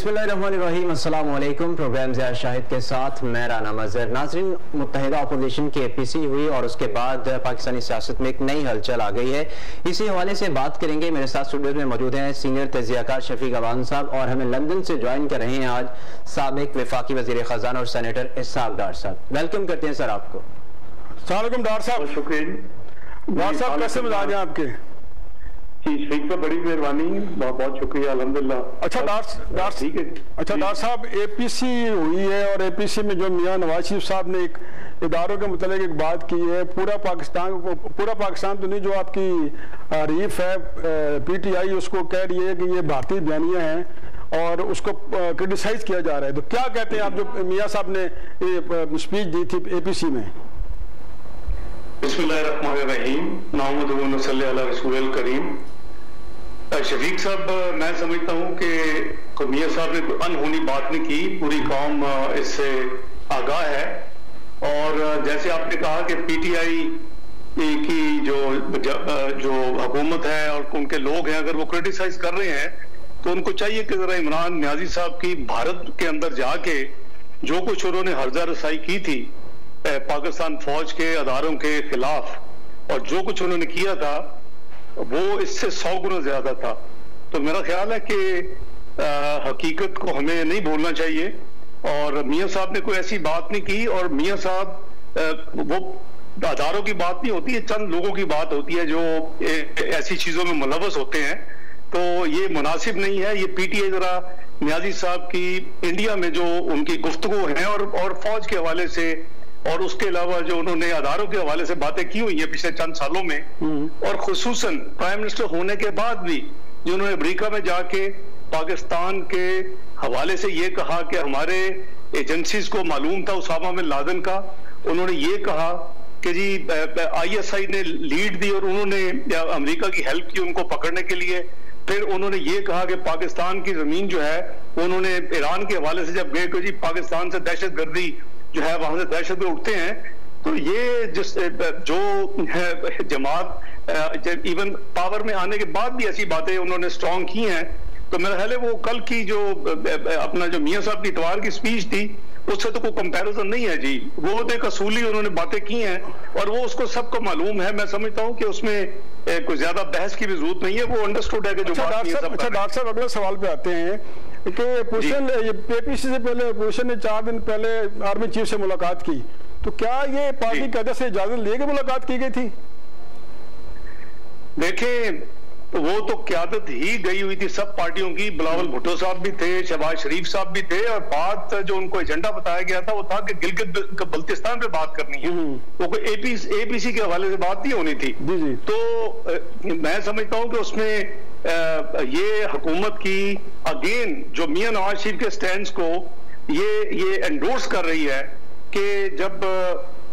बिस्मिल्लाहिर्रहमानिर्रहीम, अस्सलाम वालेकुम। प्रोग्राम ज़िया शाहिद के साथ मैं राना मज़हर। नाज़रीन, मुत्तहिदा अपोजिशन की APC हुई और उसके बाद पाकिस्तानी सियासत में एक नई हलचल आ गई है। इसी हवाले से बात करेंगे। मेरे साथ स्टूडियो में मौजूद हैं सीनियर तजियाकार शफीक अवान साहब और हमें लंदन से ज्वाइन कर रहे हैं आज साबिक वफाकी वज़ीर ख़ज़ाना और सेनेटर इसहाक डार साहब। वेलकम करते हैं सर आपको। अस्सलाम डार साहब। शुक्रिया डार साहब, कैसे मिजाज हैं आपके? जी पर बड़ी मेहरबानी, बहुत बहुत शुक्रिया, अल्हम्दुलिल्लाह। अच्छा डार साहब, APC हुई है और APC में जो मियां नवाज शरीफ साहब ने एक इदारों के मुतालिक एक बात की है, पूरा पाकिस्तान तो नहीं, जो आपकी रीफ है PTI उसको कह रही है कि ये भारतीय बयानियां हैं और उसको क्रिटिसाइज किया जा रहा है। तो क्या कहते हैं आप, जो मियां साहब ने स्पीच दी थी APC में? बिस्मिल्लाहिर्रहमानिर्रहीम, नामुदु व नसल्ली अला रसूलिल करीम। शफीक साहब, मैं समझता हूँ कि मियां साहब ने कोई अनहोनी बात नहीं की, पूरी कौम इससे आगाह है। और जैसे आपने कहा कि PTI की जो हुकूमत है और उनके लोग हैं, अगर वो क्रिटिसाइज कर रहे हैं तो उनको चाहिए कि जरा इमरान नियाजी साहब की भारत के अंदर जाके जो कुछ उन्होंने हर्जा रसाई की थी पाकिस्तान फौज के अदारों के खिलाफ और जो कुछ उन्होंने किया था वो इससे 100 गुना ज्यादा था। तो मेरा ख्याल है कि हकीकत को हमें नहीं भूलना चाहिए और मियां साहब ने कोई ऐसी बात नहीं की। और मियां साहब वो अदारों की बात नहीं होती है, चंद लोगों की बात होती है जो ऐसी चीजों में मुलव्वस होते हैं। तो ये मुनासिब नहीं है। ये PTI जरा नियाजी साहब की इंडिया में जो उनकी गुफ्तगू है और फौज के हवाले से और उसके अलावा जो उन्होंने अदारों के हवाले से बातें की हुई है पिछले चंद सालों में, और खुसूसन प्राइम मिनिस्टर होने के बाद भी जो उन्होंने अमेरिका में जाके पाकिस्तान के हवाले से ये कहा कि हमारे एजेंसीज को मालूम था उसामा बिन लादेन का। उन्होंने ये कहा कि जी ISI ने लीड दी और उन्होंने अमेरिका की हेल्प की उनको पकड़ने के लिए। फिर उन्होंने ये कहा कि पाकिस्तान की जमीन जो है उन्होंने ईरान के हवाले से जब गए कि जी पाकिस्तान से दहशतगर्दी जो है वहां से दहशत में उठते हैं। तो ये जो है जमात इवन पावर में आने के बाद भी ऐसी बातें उन्होंने स्ट्रॉन्ग की हैं। तो मेरा ख्याल है वो कल की जो अपना जो मियां साहब की इतवार की स्पीच थी उससे तो कोई कंपैरिजन नहीं है जी। वो तो एक असूली उन्होंने बातें की हैं और वो उसको सबको मालूम है। मैं समझता हूँ कि उसमें कोई ज्यादा बहस की भी जरूरत नहीं है, वो अंडरस्टूड है कि जो डॉक्टर साहब अगले सवाल पे आते हैं कि पोजीशन APC से पहले पोजीशन ने 4 दिन पहले आर्मी चीफ से मुलाकात की, तो क्या ये पार्टी की से इजाजत लेके मुलाकात की गई थी? देखें, वो तो क्यादत ही गई हुई थी सब पार्टियों की। बिलावल भुट्टो साहब भी थे, शहबाज शरीफ साहब भी थे और बात जो उनको एजेंडा बताया गया था वो था कि गिलगित बल्तिस्तान पे बात करनी है। वो कोई APC के हवाले से बात नहीं होनी थी। तो मैं समझता हूं कि उसमें ये हुकूमत की अगेन जो मियां नवाज शरीफ के स्टैंड को ये एंडोर्स कर रही है कि जब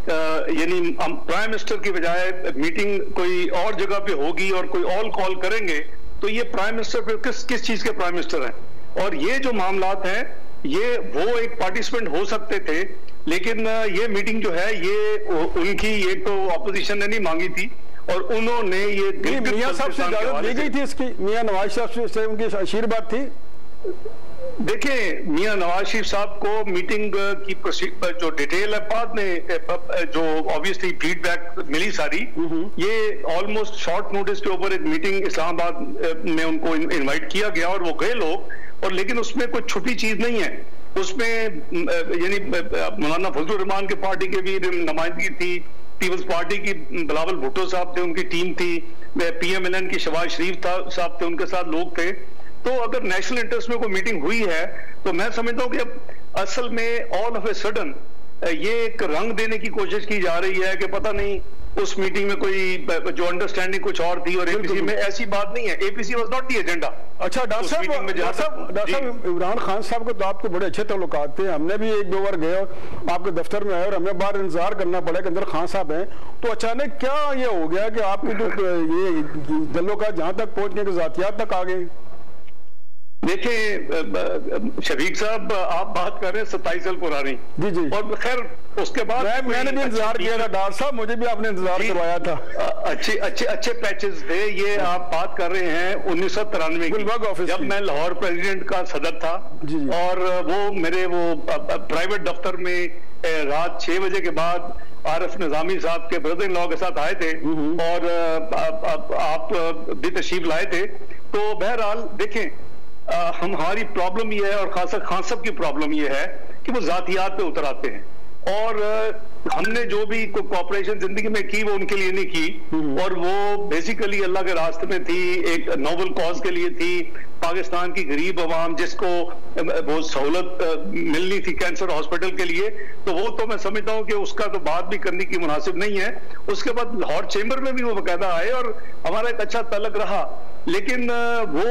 यानी प्राइम मिनिस्टर की बजाय मीटिंग कोई और जगह पे होगी और कोई और कॉल करेंगे तो ये प्राइम मिनिस्टर पे किस चीज के प्राइम मिनिस्टर हैं। और ये जो मामलात हैं ये वो एक पार्टिसिपेंट हो सकते थे, लेकिन ये मीटिंग जो है ये उनकी ये तो ऑपोजिशन ने नहीं मांगी थी और उन्होंने ये मियां साहब से इजाजत दी गई थी इसकी, मियां नवाज साहब से उनकी आशीर्वाद थी। देखिए, मियां नवाज शरीफ साहब को मीटिंग की जो डिटेल है बाद में जो ऑब्वियसली फीडबैक मिली सारी, ये ऑलमोस्ट शॉर्ट नोटिस के ऊपर एक मीटिंग इस्लामाबाद में उनको इनवाइट किया गया और वो गए लोग। और लेकिन उसमें कोई छुपी चीज नहीं है। उसमें यानी मौलाना फजलुर रहमान के पार्टी के भी नुमाइंदगी थी, पीपल्स पार्टी की बिलावल भुट्टो साहब थे, उनकी टीम थी, PMLN की शहबाज शरीफ साहब थे, उनके साथ लोग थे। तो अगर नेशनल इंटरेस्ट में कोई मीटिंग हुई है तो मैं समझता हूं कि अब असल में ऑल ऑफ ए सडन ये एक रंग देने की कोशिश की जा रही है कि पता नहीं उस मीटिंग में कोई जो अंडरस्टैंडिंग कुछ और थी और APC में ऐसी बात नहीं है। APC was not the agenda. अच्छा डॉक्टर साहब, इमरान खान साहब को तो आपके बड़े अच्छे ताल्लुकात थे, हमने भी 1-2 बार गए आपके दफ्तर में आए और हमें बाहर इंतजार करना पड़ा कि अंदर खान साहब हैं। तो अचानक क्या ये हो गया कि आपके जो ये दिलों का जहां तक पहुंचने के जातियात तक आ गए? देखिए शफीक साहब, आप बात कर रहे हैं 27 साल पुरानी। जी जी। और खैर उसके बाद मैंने भी इंतजार किया था डॉक्टर साहब, मुझे भी आपने इंतजार करवाया था। अच्छे पैचेस थे ये। आप बात कर रहे हैं 1993 की, जब मैं लाहौर प्रेसिडेंट का सदर था। जी। और वो मेरे वो प्राइवेट दफ्तर में रात 6 बजे के बाद आरिफ निजामी साहब के ब्रदर इन लॉ के साथ आए थे और आप भी तशरीफ लाए थे। तो बहरहाल देखें, हमारी प्रॉब्लम ये है और खासा खान साहब की प्रॉब्लम ये है कि वो जातियात पे उतर आते हैं। और हमने जो भी कोऑपरेशन जिंदगी में की वो उनके लिए नहीं की, और वो बेसिकली अल्लाह के रास्ते में थी, एक नोबल कॉज के लिए थी। पाकिस्तान की गरीब अवाम जिसको वो सहूलत मिलनी थी कैंसर हॉस्पिटल के लिए, तो वो तो मैं समझता हूँ कि उसका तो बात भी करने की मुनासिब नहीं है। उसके बाद लाहौर चेंबर में भी वो बाकायदा आए और हमारा एक अच्छा तलक रहा। लेकिन वो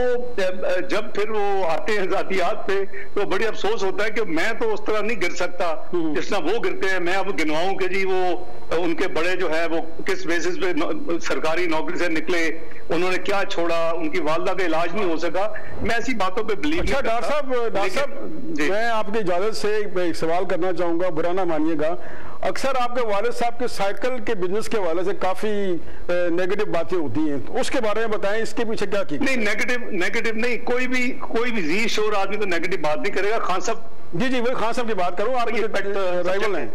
जब फिर वो आते हैं जातियात पे तो बड़ी अफसोस होता है कि मैं तो उस तरह नहीं गिर सकता जिस तरह वो गिरते हैं। मैं अब गिनवाऊं कि जी वो उनके बड़े जो है वो किस बेसिस पे सरकारी नौकरी से निकले, उन्होंने क्या छोड़ा, उनकी वालदा का इलाज नहीं हो सका। मैं ऐसी बातों पे बिलीव नहीं करता। डॉक्टर साहब मैं आपकी इजाजत से एक सवाल करना चाहूंगा, बुरा ना मानिएगा। अक्सर आपके वालिद साहब के साइकिल के बिजनेस के हवाले से काफी नेगेटिव बातें होती हैं, तो उसके बारे में बताएं, इसके पीछे क्या की? नहीं, नेगेटिव नहीं, कोई भी जी शोर आदमी तो नेगेटिव बात नहीं करेगा। खान साहब, जी वही खान साहब की बात करूं, आप राइवल हैं।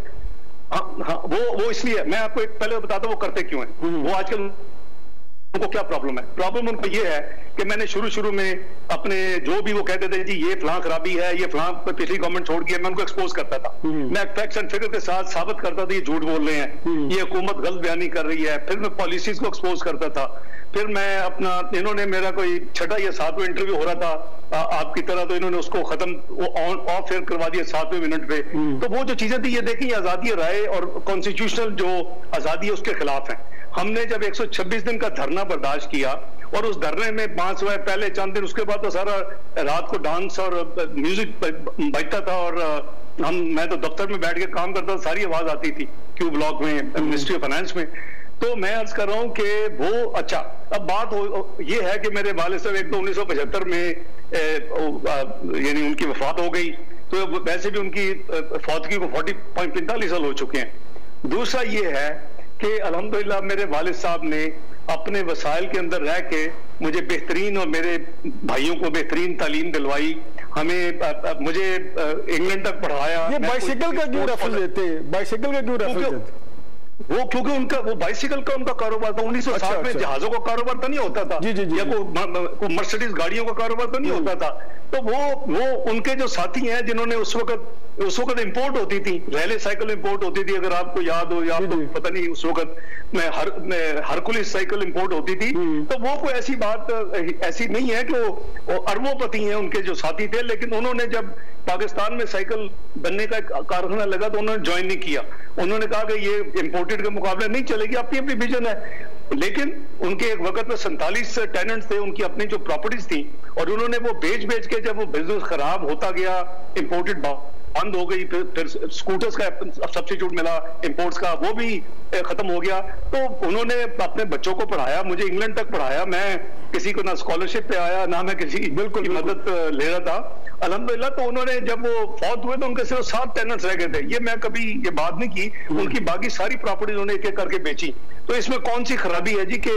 हाँ, वो इसलिए मैं आपको पहले बताता हूँ वो करते क्यों है। वो आजकल उनको क्या प्रॉब्लम है? प्रॉब्लम उनको ये है कि मैंने शुरू में अपने जो भी वो कहते थे जी ये फलां खराबी है, ये फलां पिछली गवर्नमेंट छोड़ गई, मैं उनको एक्सपोज करता था। मैं फैक्ट्स एंड फिगर के साथ साबित करता था ये झूठ बोल रहे हैं, ये हुकूमत गलत बयानी कर रही है। फिर मैं पॉलिसीज को एक्सपोज करता था। फिर मैं अपना, इन्होंने मेरा कोई 6वां या 7वां इंटरव्यू हो रहा था आपकी तरह, तो इन्होंने उसको खत्म ऑफ एयर करवा दिया 7वें मिनट पे। तो वो जो चीजें थी, ये देखिए आजादी राय और कॉन्स्टिट्यूशनल जो आजादी है उसके खिलाफ है। हमने जब 126 दिन का धरना बर्दाश्त किया और उस धरने में 5 बजे पहले चंद दिन, उसके बाद तो सारा रात को डांस और म्यूजिक बजता था और मैं तो दफ्तर में बैठ के काम करता था, सारी आवाज आती थी क्यू ब्लॉक में, मिनिस्ट्री ऑफ फाइनेंस में। तो मैं अर्ज कर रहा हूं कि वो अच्छा, अब बात ये है कि मेरे वालिद साहब एक तो 1975 में यानी उनकी वफात हो गई, तो वैसे भी उनकी फौतगी को 45 साल हो चुके हैं। दूसरा ये है कि अल्हम्दुलिल्लाह मेरे वालिद साहब ने अपने वसाइल के अंदर रह के मुझे बेहतरीन और मेरे भाइयों को बेहतरीन तालीम दिलवाई, हमें मुझे इंग्लैंड तक पढ़ाया। ये बाइसिकल का क्यों रेफरेंस देते हैं? बाइसिकल का क्यों रेफरेंस देते? वो क्योंकि उनका वो बाइसिकल का उनका कारोबार था। 1960 में जहाजों का कारोबार तो नहीं होता था, या कोई मर्सिडीज गाड़ियों का कारोबार तो नहीं होता था। तो वो उनके जो साथी हैं जिन्होंने उस वक्त इंपोर्ट होती थी, रैले साइकिल इंपोर्ट होती थी, अगर आपको याद हो या आपको पता नहीं, उस वक्त में हरकुलिस साइकिल इंपोर्ट होती थी। तो वो कोई ऐसी बात ऐसी नहीं है कि वो अरबोपति हैं उनके जो साथी थे, लेकिन उन्होंने जब पाकिस्तान में साइकिल बनने का कारखाना लगा तो उन्होंने ज्वाइन नहीं किया। उन्होंने कहा कि ये इंपोर्टेड के मुकाबले नहीं चलेगी, अपनी अपनी विजन है। लेकिन उनके एक वक्त में 47 टेनेंट्स थे, उनकी अपनी जो प्रॉपर्टीज थी, और उन्होंने वो बेच के जब वो बिजनेस खराब होता गया, इंपोर्टेड बंद हो गई, फिर स्कूटर्स का सब्स्टिट्यूट मिला इंपोर्ट्स का, वो भी खत्म हो गया। तो उन्होंने अपने बच्चों को पढ़ाया, मुझे इंग्लैंड तक पढ़ाया। मैं किसी को ना स्कॉलरशिप पे आया, ना मैं किसी की मदद ले रहा था, अल्हम्दुलिल्लाह। तो उन्होंने जब वो फौत हुए तो उनके सिर्फ 7 टेनेंट्स रह गए थे। ये मैं कभी ये बात नहीं की, उनकी बाकी सारी प्रॉपर्टी उन्होंने एक एक करके बेची। तो इसमें कौन सी खराबी है जी कि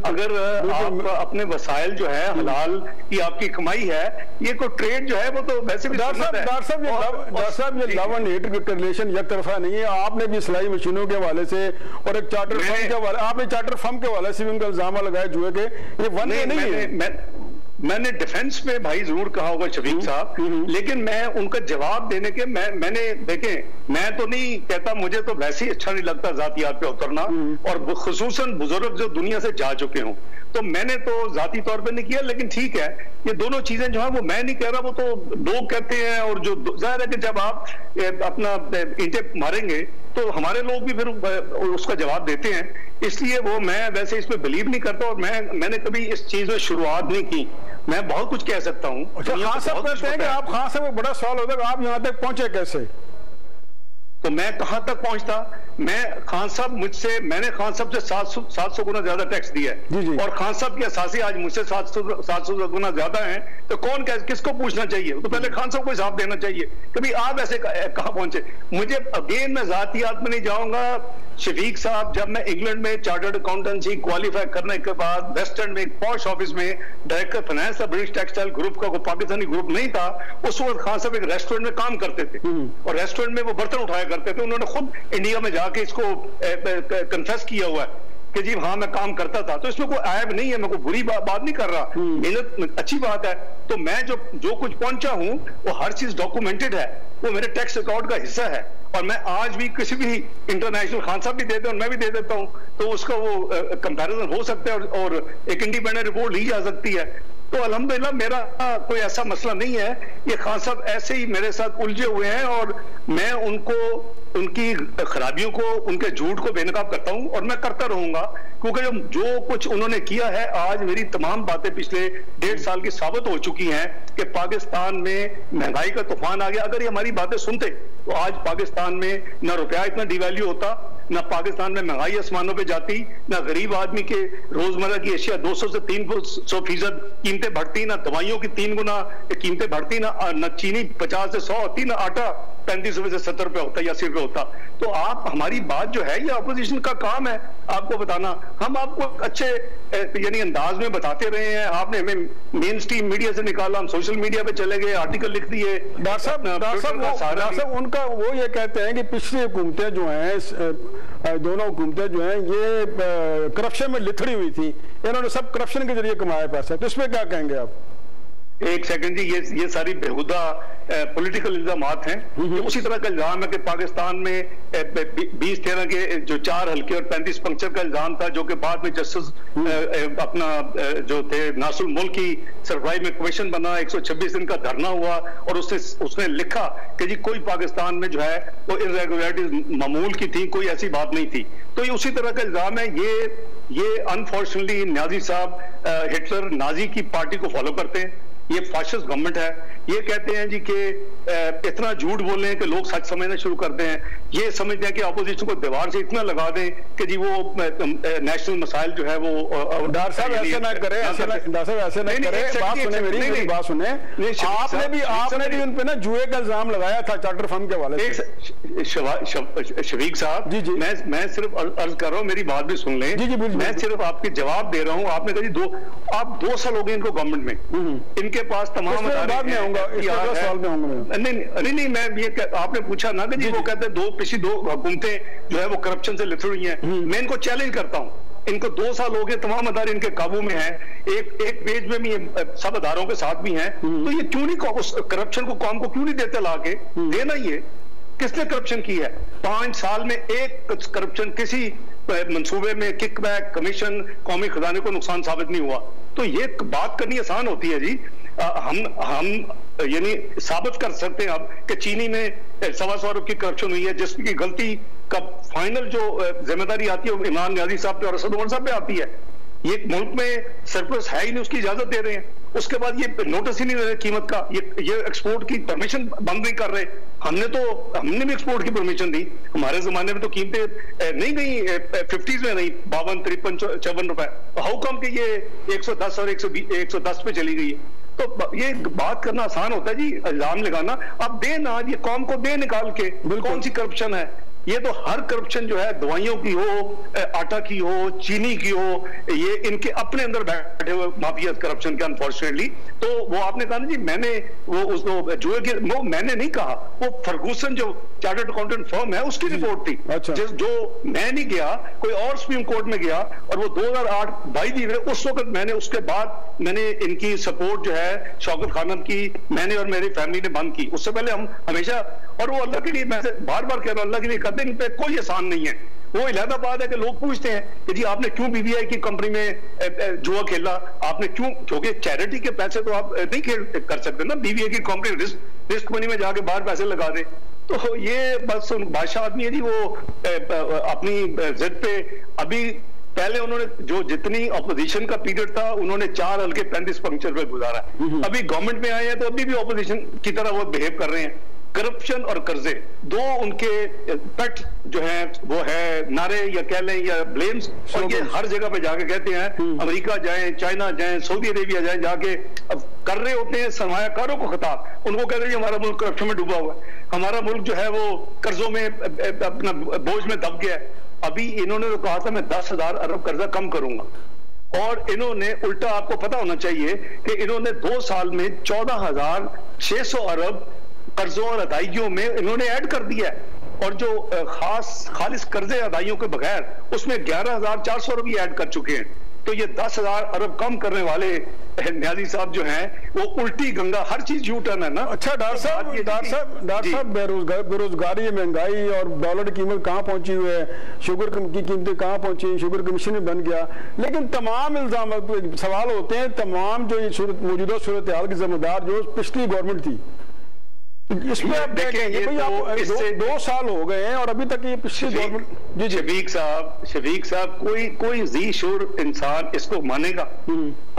अगर आप अपने वसाइल जो है हलाल की आपकी कमाई है, ये कोई ट्रेड जो है वो तो वैसे भी डॉक्टर साहब ये लव एंड हेट रिलेशन एक तरफा नहीं है। आपने भी सिलाई मशीनों के हवाले से और एक चार्टर फर्म के हवाले, आपने चार्टर फर्म के हवाले से भी उनका इल्जाम लगाया जुए के, ये वन नहीं है। मैंने डिफेंस में भाई जरूर कहा होगा शफीक साहब, लेकिन मैं उनका जवाब देने के मैंने देखें, मैं तो नहीं कहता, मुझे तो वैसे ही अच्छा नहीं लगता जातियात पे उतरना, और खुसूसन बुजुर्ग जो दुनिया से जा चुके हों, तो मैंने तो जाती तौर पे नहीं किया। लेकिन ठीक है, ये दोनों चीजें जो है वो मैं नहीं कह रहा, वो तो लोग कहते हैं। और जो जाहिर है कि जब आप अपना ईंटें मारेंगे तो हमारे लोग भी फिर उसका जवाब देते हैं। इसलिए वो मैं वैसे इसमें बिलीव नहीं करता, और मैंने कभी इस चीज में शुरुआत नहीं की। मैं बहुत कुछ कह सकता हूँ। अच्छा, खान साहब कहते हैं कि आप, खान साहब बड़ा सवाल होता है, आप यहाँ तक पहुंचे कैसे? तो मैं कहां तक पहुंचता? मैं खान साहब मैंने खान साहब से 700 गुना ज्यादा टैक्स दिया है और खान साहब की असासी आज मुझसे 700 गुना ज्यादा है, तो कौन किसको पूछना चाहिए? तो पहले खान साहब को हिसाब देना चाहिए कि भाई आप ऐसे कहां पहुंचे। मुझे अगेन मैं जातियात में नहीं जाऊंगा। शफीक साहब, जब मैं इंग्लैंड में चार्टर्ड अकाउंटेंसी क्वालिफाई करने के बाद वेस्ट एंड में एक पॉश ऑफिस में डायरेक्टर फाइनेंस था ब्रिटिश टेक्सटाइल ग्रुप का, कोई पाकिस्तानी ग्रुप नहीं था, उस वक्त खान साहब एक रेस्टोरेंट में काम करते थे और रेस्टोरेंट में वो बर्तन उठाया करते थे। उन्होंने खुद इंडिया में जाके इसको कन्फेस किया हुआ है कि जी हाँ मैं काम करता था। तो इसमें कोई ऐब नहीं है, मैं कोई बुरी बात नहीं कर रहा, मेहनत अच्छी बात है। तो मैं जो कुछ पहुंचा हूं वो हर चीज डॉक्यूमेंटेड है, वो मेरे टैक्स रिकॉर्ड का हिस्सा है और मैं आज भी किसी भी इंटरनेशनल, खान साहब भी देते हैं और मैं भी दे देता हूं, तो उसका वो कंपैरिजन हो सकता है और एक इंडिपेंडेंट रिपोर्ट ली जा सकती है। तो अल्हम्दुलिल्लाह मेरा कोई ऐसा मसला नहीं है। ये खान साहब ऐसे ही मेरे साथ उलझे हुए हैं और मैं उनको, उनकी खराबियों को, उनके झूठ को बेनकाब करता हूं और मैं करता रहूंगा, क्योंकि जो कुछ उन्होंने किया है, आज मेरी तमाम बातें पिछले 1.5 साल की साबित हो चुकी हैं कि पाकिस्तान में महंगाई का तूफान आ गया। अगर ये हमारी बातें सुनते तो आज पाकिस्तान में ना रुपया इतना डिवैल्यू होता, ना पाकिस्तान में महंगाई आसमानों पे जाती, ना गरीब आदमी के रोजमर्रा की एशिया 200 से 300% कीमतें बढ़ती, ना दवाइयों की 3 गुना कीमतें बढ़ती, ना चीनी 50 से 100 होती, ना आटा 35 रुपए से 70 रुपए होता या 80 रुपए होता। तो आप, हमारी बात जो है, ये अपोजिशन का काम है आपको बताना। हम आपको अच्छे यानी अंदाज में बताते रहे हैं, आपने हमें मेन स्ट्रीम मीडिया से निकाला, हम सोशल मीडिया पे चले गए, आर्टिकल लिख दिए। डॉक्टर साहब उनका वो ये कहते हैं कि पिछली हुकूमतें जो हैं, दोनों हुकूमतें जो हैं, ये करप्शन में लिथड़ी हुई थी, इन्होंने सब करप्शन के जरिए कमाया पैसा। तो इसमें क्या कहेंगे आप? एक सेकंड जी, ये सारी बेहुदा पॉलिटिकल इल्जामात हैं। ये उसी तरह का इल्जाम है कि पाकिस्तान में 2013 के जो 4 हल्के और 35 पंक्चर का इल्जाम था, जो कि बाद में जस्टिस अपना जो थे नासुल मुल्क की सरबराही में कमीशन बना, 126 दिन का धरना हुआ और उसने लिखा कि जी कोई पाकिस्तान में जो है वो इर्रेगुलरिटीज मामूल की थी, कोई ऐसी बात नहीं थी। तो ये उसी तरह का इल्जाम है। ये अनफॉर्चुनेटली न्याजी साहब हिटलर नाजी की पार्टी को फॉलो करते हैं। ये फाशिस्ट गवर्नमेंट है। ये कहते हैं जी कि इतना झूठ बोल रहे हैं कि लोग सच समझना शुरू करते हैं। ये समझते हैं कि अपोजिशन को दीवार से इतना लगा दें कि जी वो नेशनल मसाइल जो है वो। डॉक्टर साहब ऐसे ना करें, डॉक्टर साहब ऐसे ना करें, बात सुने मेरी बात सुने। आपने भी उन पे ना जुए का इल्जाम लगाया था चार्टर फर्म के हवाले से। शफीक साहब जी, मैं सिर्फ अर्ज कर रहा हूँ, मेरी बात भी सुन लें। मैं सिर्फ आपके जवाब दे रहा हूँ। आपने कहा जी आप 2 साल हो गए इनको गवर्नमेंट में, इनके पास तमाम नहीं, मैं ये आपने पूछा ना कि जी वो कहते हैं पिछली 2 हुकूमतें जो है वो करप्शन से लिथड़ हुई हैं। मैं इनको चैलेंज करता हूं, इनको 2 साल हो गए, तमाम अदारे इनके काबू में हैं, एक पेज में भी सब अदारों के साथ भी हैं। तो ये क्यों नहीं उस करप्शन को कौम को क्यों नहीं देते लाके? देना ही है। किसने करप्शन की है? 5 साल में एक करप्शन किसी मंसूबे में किकबैक, कमीशन, कौमी खजाने को नुकसान साबित नहीं हुआ। तो ये बात करनी आसान होती है जी। हम यानी साबित कर सकते हैं अब कि चीनी में 125 अरब की करप्शन हुई है, जिसकी गलती का फाइनल जो जिम्मेदारी आती है वो इमरान न्याजी साहब पे और असद उमर साहब पे आती है। ये मुल्क में सरप्लस है ही नहीं, उसकी इजाजत दे रहे हैं। उसके बाद ये नोटिस ही नहीं दे रहे कीमत का, ये एक्सपोर्ट की परमिशन बंद नहीं कर रहे। हमने भी एक्सपोर्ट की परमिशन दी। हमारे जमाने में तो कीमतें नहीं गई 50s में नहीं, 52, 53, 54 रुपए। हाउ कम कि ये 110 और 110 पे चली गई है? तो ये बात करना आसान होता है जी, इल्जाम लगाना। अब दे ना, ये कौम को दे निकाल के, कौन सी करप्शन है? ये तो हर करप्शन जो है दवाइयों की हो, आटा की हो, चीनी की हो, ये इनके अपने अंदर बैठे हुए माफिया करप्शन के अनफॉर्चुनेटली। तो वो आपने कहा ना जी, मैंने वो उसको जुए के, वो मैंने नहीं कहा, वो फर्गूसन जो चार्टर्ड अकाउंटेंट फर्म है उसकी रिपोर्ट थी। अच्छा। जो मैं नहीं गया, कोई और सुप्रीम कोर्ट में गया और वो 2008 22 में उस वक्त मैंने, उसके बाद मैंने इनकी सपोर्ट जो है शौकत खानम की मैंने और मेरी फैमिली ने बंद की। उससे पहले हम हमेशा, और वो अल्लाह के लिए, मैं बार बार कह रहा हूं, अल्लाह के लिए करते इन पे कोई आसान नहीं है। वो इलादा बात है कि लोग पूछते हैं कि जी आपने क्यों बीबीआई की कंपनी में जुआ खेला, आपने क्यों? क्योंकि चैरिटी के पैसे तो आप नहीं कर सकते ना, बीबीआई की कंपनी रिस्क मनी में जाके बाहर पैसे लगा दे। तो ये बस बादशाह आदमी है जी, वो अपनी जिद पे। अभी पहले उन्होंने जो जितनी ऑपोजिशन का पीरियड था उन्होंने 4 हल्के 35 पंक्चर पे गुजारा। अभी गवर्नमेंट में आए हैं तो अभी भी ऑपोजिशन की तरह वो बिहेव कर रहे हैं। करप्शन और कर्जे, दो उनके पेट जो है वो है नारे या कह लें या ब्लेम्स, और ये हर जगह पे जाके कहते हैं, अमेरिका जाएं, चाइना जाएं, सऊदी अरेबिया जाएं, जाके अब कर रहे होते हैं सरमायाकारों को खिताब, उनको कह रहे हैं हमारा मुल्क करप्शन में डूबा हुआ है, हमारा मुल्क जो है वो कर्जों में अपना बोझ में दब गया है। अभी इन्होंने तो कहा था मैं 10,000 अरब कर्जा कम करूंगा, और इन्होंने उल्टा, आपको पता होना चाहिए कि इन्होंने 2 साल में 14,600 अरब कर्जों और अदायगियों में इन्होंने ऐड कर दिया है, और जो खालिस कर्जे अदाइयों के बगैर उसमें 11,400 अरब ऐड कर चुके हैं। तो ये 10,000 अरब कम करने वाले न्याजी साहब जो हैं वो उल्टी गंगा, हर चीज यू टर्न है ना। अच्छा डॉक्टर साहब बेरोजगारी, महंगाई और डॉलर की कीमत कहाँ पहुंची हुई है, शुगर की कीमतें कहाँ पहुंची, शुगर कमीशन बन गया, लेकिन तमाम इल्जाम सवाल होते हैं, तमाम जो मौजूदा सूरत हाल की जिम्मेदार जो पिछली गवर्नमेंट थी, इसमें आप देखेंगे भाई आप 2 साल हो गए हैं और अभी तक ये पिछली गवर्नमेंट। शफीक साहब कोई जी शूर इंसान इसको मानेगा?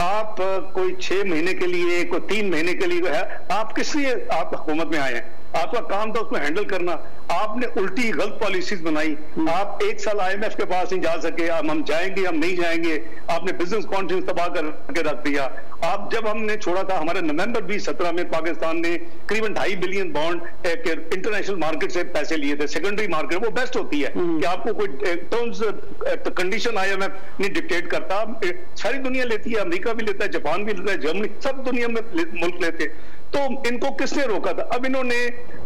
आप कोई 6 महीने के लिए, कोई 3 महीने के लिए है, आप किस लिए आप हुकूमत में आए हैं? आपका काम था उसको हैंडल करना, आपने उल्टी गलत पॉलिसीज बनाई। आप 1 साल IMF के पास नहीं जा सके, हम जाएंगे हम नहीं जाएंगे, आपने बिजनेस कॉन्फ्रेंस तबाह करके रख दिया। आप जब हमने छोड़ा था, हमारे नवंबर 2017 में पाकिस्तान ने करीबन 2.5 बिलियन बॉन्ड इंटरनेशनल मार्केट से पैसे लिए थे। सेकेंडरी मार्केट वो बेस्ट होती है कि आपको कोई टर्म्स कंडीशन IMF नहीं डिक्टेट करता, सारी दुनिया लेती है, अमेरिका भी लेता है, जापान भी लेता है, जर्मनी, सब दुनिया में मुल्क लेते हैं। तो इनको किसने रोका था? अब इन्होंने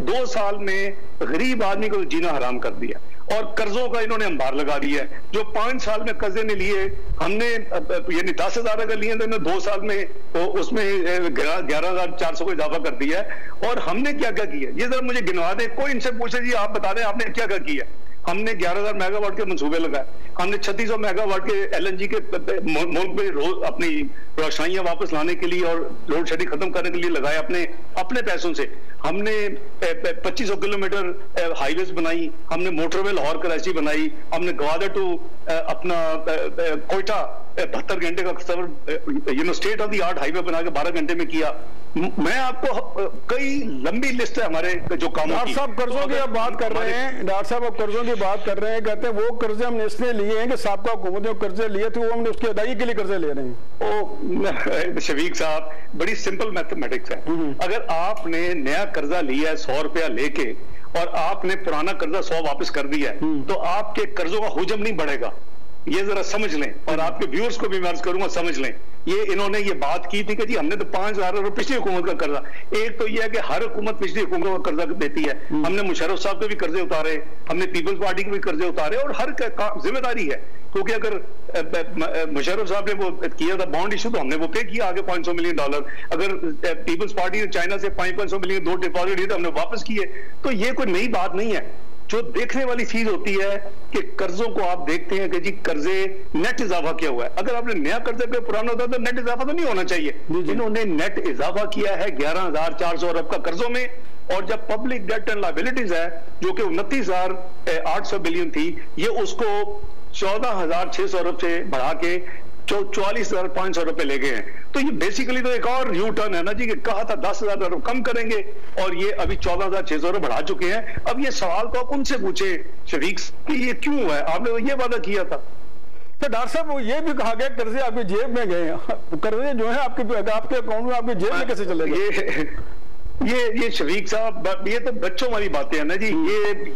2 साल में गरीब आदमी को जीना हराम कर दिया और कर्जों का इन्होंने अंबार लगा दिया है। जो 5 साल में कर्जे ने लिए, हमने यानी 10,000 अगर लिए तो इन्होंने 2 साल में तो उसमें 11,400 को इजाफा कर दिया है। और हमने क्या क्या किया ये जरा मुझे गिनवा दे, कोई इनसे पूछे जी आप बता दें आपने क्या क्या किया। हमने 11,000 मेगावाट के मंसूबे लगाए, हमने 3600 मेगावाट के LNG के मुल्क में रोज अपनी रोशनाइयां वापस लाने के लिए और लोड शेडिंग खत्म करने के लिए लगाए अपने पैसों से। हमने 2500 किलोमीटर हाईवेज बनाई, हमने मोटरवे लाहौर कराची बनाई, हमने ग्वादर टू अपना कोयटा 72 घंटे का सफर state of the art highway बना के 12 घंटे में किया। मैं आपको कई लंबी लिस्ट है हमारे जो काम। डॉक्टर साहब कर्जों की आप बात कर रहे हैं, डॉक्टर साहब आप कर्जों की बात कर रहे हैं, कहते हैं वो कर्जे हमने इसलिए लिए हैं कि साबका हुकूमत ने कर्जे लिए थे, वो हमने उसकी अदायगी के लिए कर्जे ले रहे हैं। शफीक साहब बड़ी सिंपल मैथमेटिक्स है, अगर आपने नया कर्जा लिया है 100 रुपया लेके और आपने पुराना कर्जा 100 वापस कर दिया है तो आपके कर्जों का हुजम नहीं बढ़ेगा, ये जरा समझ लें। और आपके व्यूअर्स को भी मैं अर्ज करूंगा समझ लें, ये इन्होंने ये बात की थी कि जी हमने तो 5,000 अरब पिछली हुकूमत का कर्जा, एक तो ये है कि हर हुकूमत पिछली हुकूमत का कर्जा देती है, हमने मुशर्रफ साहब के भी कर्जे उतारे, हमने पीपल्स पार्टी के भी कर्जे उतारे, और हर जिम्मेदारी है, क्योंकि अगर मुशर्रफ साहब ने वो किया था बॉन्ड इशू तो हमने वो पे किया आगे $500 मिलियन। अगर पीपल्स पार्टी ने चाइना से 500 मिलियन 2 डिपॉजिट दिए तो हमने वापस किए। तो ये कोई नई बात नहीं है। जो देखने वाली चीज होती है कि कर्जों को आप देखते हैं कि जी कर्जे नेट इजाफा किया हुआ है, अगर आपने नया कर्जा पे पुराना होता तो नेट इजाफा तो नहीं होना चाहिए। इन्होंने नेट इजाफा किया है 11,400 अरब का कर्जों में, और जब पब्लिक डेट एंड लायबिलिटीज है जो कि 29,800 बिलियन थी, ये उसको 14,600 अरब से बढ़ा के 44,500 रुपए ले गए हैं। तो ये बेसिकली तो एक और यू टर्न है ना जी, कि कहा था 10,000 अरब कम करेंगे और ये अभी 14,600 अरब बढ़ा चुके हैं। अब ये सवाल तो आप उनसे पूछे शफीक कि ये क्यों है, आपने ये वादा किया था। तो डॉक्टर साहब वो ये भी कहा गया कर्जे आपकी जेब में गए, कर्जे जो है आपके अकाउंट में आपकी जेब में कैसे चले गए? ये शफीक साहब ये तो बच्चों वाली बातें हैं ना जी।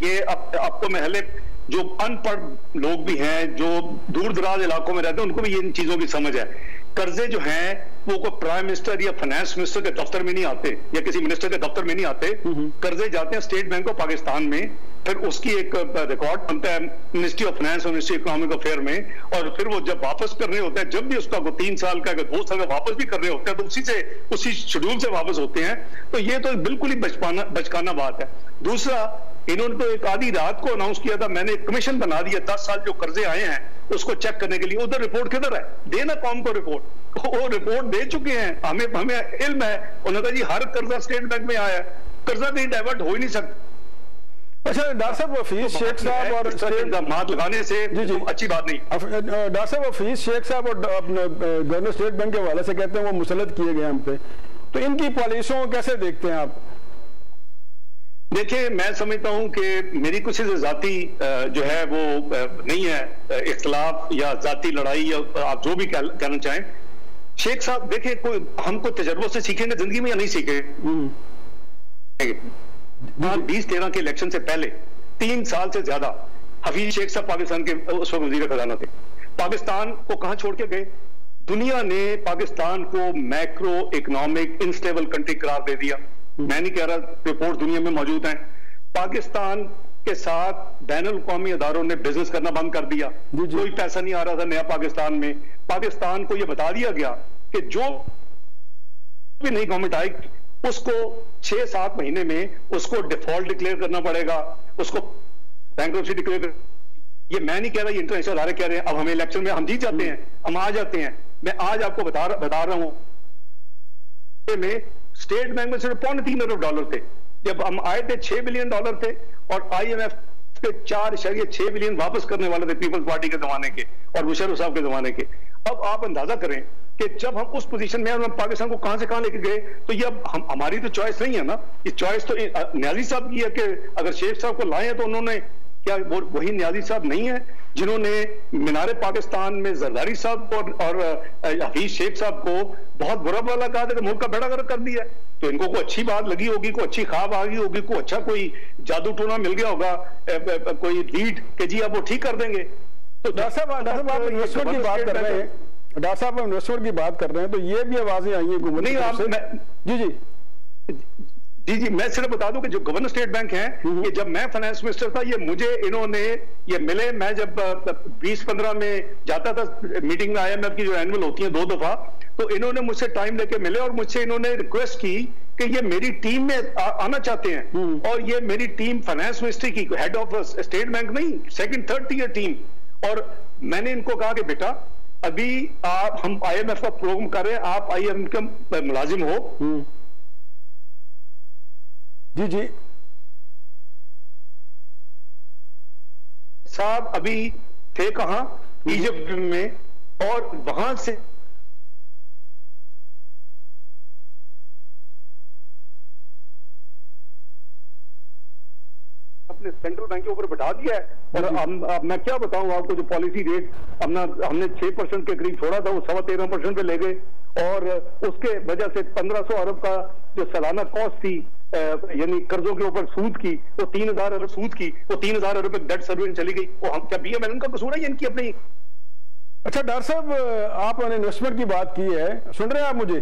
ये आपको महले जो अनपढ़ लोग भी हैं, जो दूर दराज इलाकों में रहते हैं, उनको भी इन चीजों की समझ है। कर्जे जो हैं वो कोई प्राइम मिनिस्टर या फाइनेंस मिनिस्टर के दफ्तर में नहीं आते या किसी मिनिस्टर के दफ्तर में नहीं आते। कर्जे जाते हैं स्टेट बैंक ऑफ पाकिस्तान में, फिर उसकी एक रिकॉर्ड बनता है मिनिस्ट्री ऑफ फाइनेंस और मिनिस्ट्री इकोनॉमिक अफेयर में, और फिर वो जब वापस करने होते हैं, जब भी उसका 3 साल का 2 साल का वापस भी करने होते हैं तो उसी शेड्यूल से वापस होते हैं। तो ये तो बिल्कुल ही बचकाना बात है। दूसरा, इन्होंने तो एक आधी रात को अनाउंस किया था, मैंने एक कमीशन बना दिया 10 साल जो कर्जे आए हैं उसको चेक करने के लिए। उधर रिपोर्ट किधर है? देना कौन को रिपोर्ट? वो रिपोर्ट दे चुके हैं, हमें इल्म है। उन्होंने कहा जी हर कर्जा स्टेट बैंक में आया है, कर्जा कहीं डाइवर्ट हो ही नहीं सकता। अच्छा डॉक्टर साहब हफीज शेख साहब और इल्जामात लगाने से जी अच्छी बात नहीं। डॉक्टर साहब हफीज शेख साहब और गवर्नर स्टेट बैंक के हवाले से कहते हैं वो मुसल्लत किए गए हम पे, तो इनकी पॉलिसियों को कैसे देखते हैं आप? देखिए, मैं समझता हूं कि मेरी कुछ जाती जो है वो नहीं है इख्तलाफ या जाती लड़ाई या आप जो भी कहना चाहें। शेख साहब देखिए, कोई हमको तजर्बों से सीखेंगे जिंदगी में या नहीं सीखेंगे? 2013 के इलेक्शन से पहले 3 साल से ज्यादा हफीज शेख साहब पाकिस्तान के उस वक्त वजीर खजाना थे। पाकिस्तान को कहां छोड़ के गए? दुनिया ने पाकिस्तान को मैक्रो इकोनॉमिक इनस्टेबल कंट्री करार दे दिया। मैं नहीं कह रहा, रिपोर्ट दुनिया में मौजूद है। पाकिस्तान के साथ बैनुल-अक़वामी अदारों ने बिजनेस करना बंद कर दिया। कोई पैसा नहीं आ रहा था नया पाकिस्तान में। पाकिस्तान को यह बता दिया गया कि जो भी नई गवर्नमेंट आएगी उसको 6-7 महीने में उसको डिफॉल्ट डिक्लेयर करना पड़ेगा, उसको बैंक्रप्सी डिक्लेयर कर। ये मैं नहीं कह रहा, ये इंटरनेशनल अदारे कह रहे हैं। अब हमें इलेक्शन में हम जीत जाते हैं, हम आ जाते हैं। मैं आज आपको बता रहा हूं में स्टेट बैंक में सिर्फ $3.25 अरब थे। जब हम आए थे $6 बिलियन थे और IMF के 4.6 बिलियन वापस करने वाले थे पीपल्स पार्टी के जमाने के और मुशर्रफ साहब के जमाने के। अब आप अंदाजा करें कि जब हम उस पोजीशन में हम पाकिस्तान को कहां से कहां लेके गए। तो ये अब हमारी तो चॉइस नहीं है ना, ये चॉइस तो न्याजी साहब की है कि अगर शेख साहब को लाए तो उन्होंने क्या वही न्याजी साहब नहीं है जिन्होंने मीनारे पाकिस्तान में जरदारी साहब और हफीज शेख साहब को बहुत बुरा भला कहा था कि मुल्क का बेड़ा गर्क कर दिया। तो इनको कोई अच्छी बात लगी होगी, कोई अच्छी ख्वाब आ गई होगी, कोई अच्छा कोई जादू टोना मिल गया होगा, कोई लीड के जी आप वो ठीक कर देंगे। तो डॉक्टर साहब आप इन्वेस्टमेंट की बात कर रहे हैं, डॉक्टर साहब इन्वेस्टमेंट की बात कर रहे हैं, तो ये भी आवाजें आई हैं नहीं आप जी मैं सिर्फ बता दूं कि जो गवर्नर स्टेट बैंक है, ये जब मैं फाइनेंस मिनिस्टर था, ये मुझे इन्होंने ये मिले। मैं जब 2015 में जाता था मीटिंग में, IMF की जो एनुअल होती है 2 दफा, तो इन्होंने मुझसे टाइम लेके मिले और मुझसे इन्होंने रिक्वेस्ट की कि ये मेरी टीम में आना चाहते हैं। और ये मेरी टीम फाइनेंस मिनिस्ट्री की, हेड ऑफ स्टेट बैंक नहीं, 2nd-3rd टियर टीम। और मैंने इनको कहा कि बेटा अभी हम IMF का प्रोग्राम कर रहे हैं, आप IMF के मुलाजिम हो। जी साहब अभी थे कहां? इजिप्ट में, और वहां से अपने सेंट्रल बैंक के ऊपर बैठा दिया है। और अब मैं क्या बताऊं आपको, जो पॉलिसी रेट हमने 6% के करीब छोड़ा था, वो 13.25% पे ले गए। और उसके वजह से 1500 अरब का जो सालाना कॉस्ट थी, यानी कर्जों के ऊपर सूद की, वो 3000 अरब सूद की, वो 3000 अरब डेट सर्विस चली गई। वो हम क्या BMLN का कसूर है इनकी अपनी? अच्छा डॉक्टर साहब, आपने इन्वेस्टमेंट की बात की है, सुन रहे हैं आप मुझे?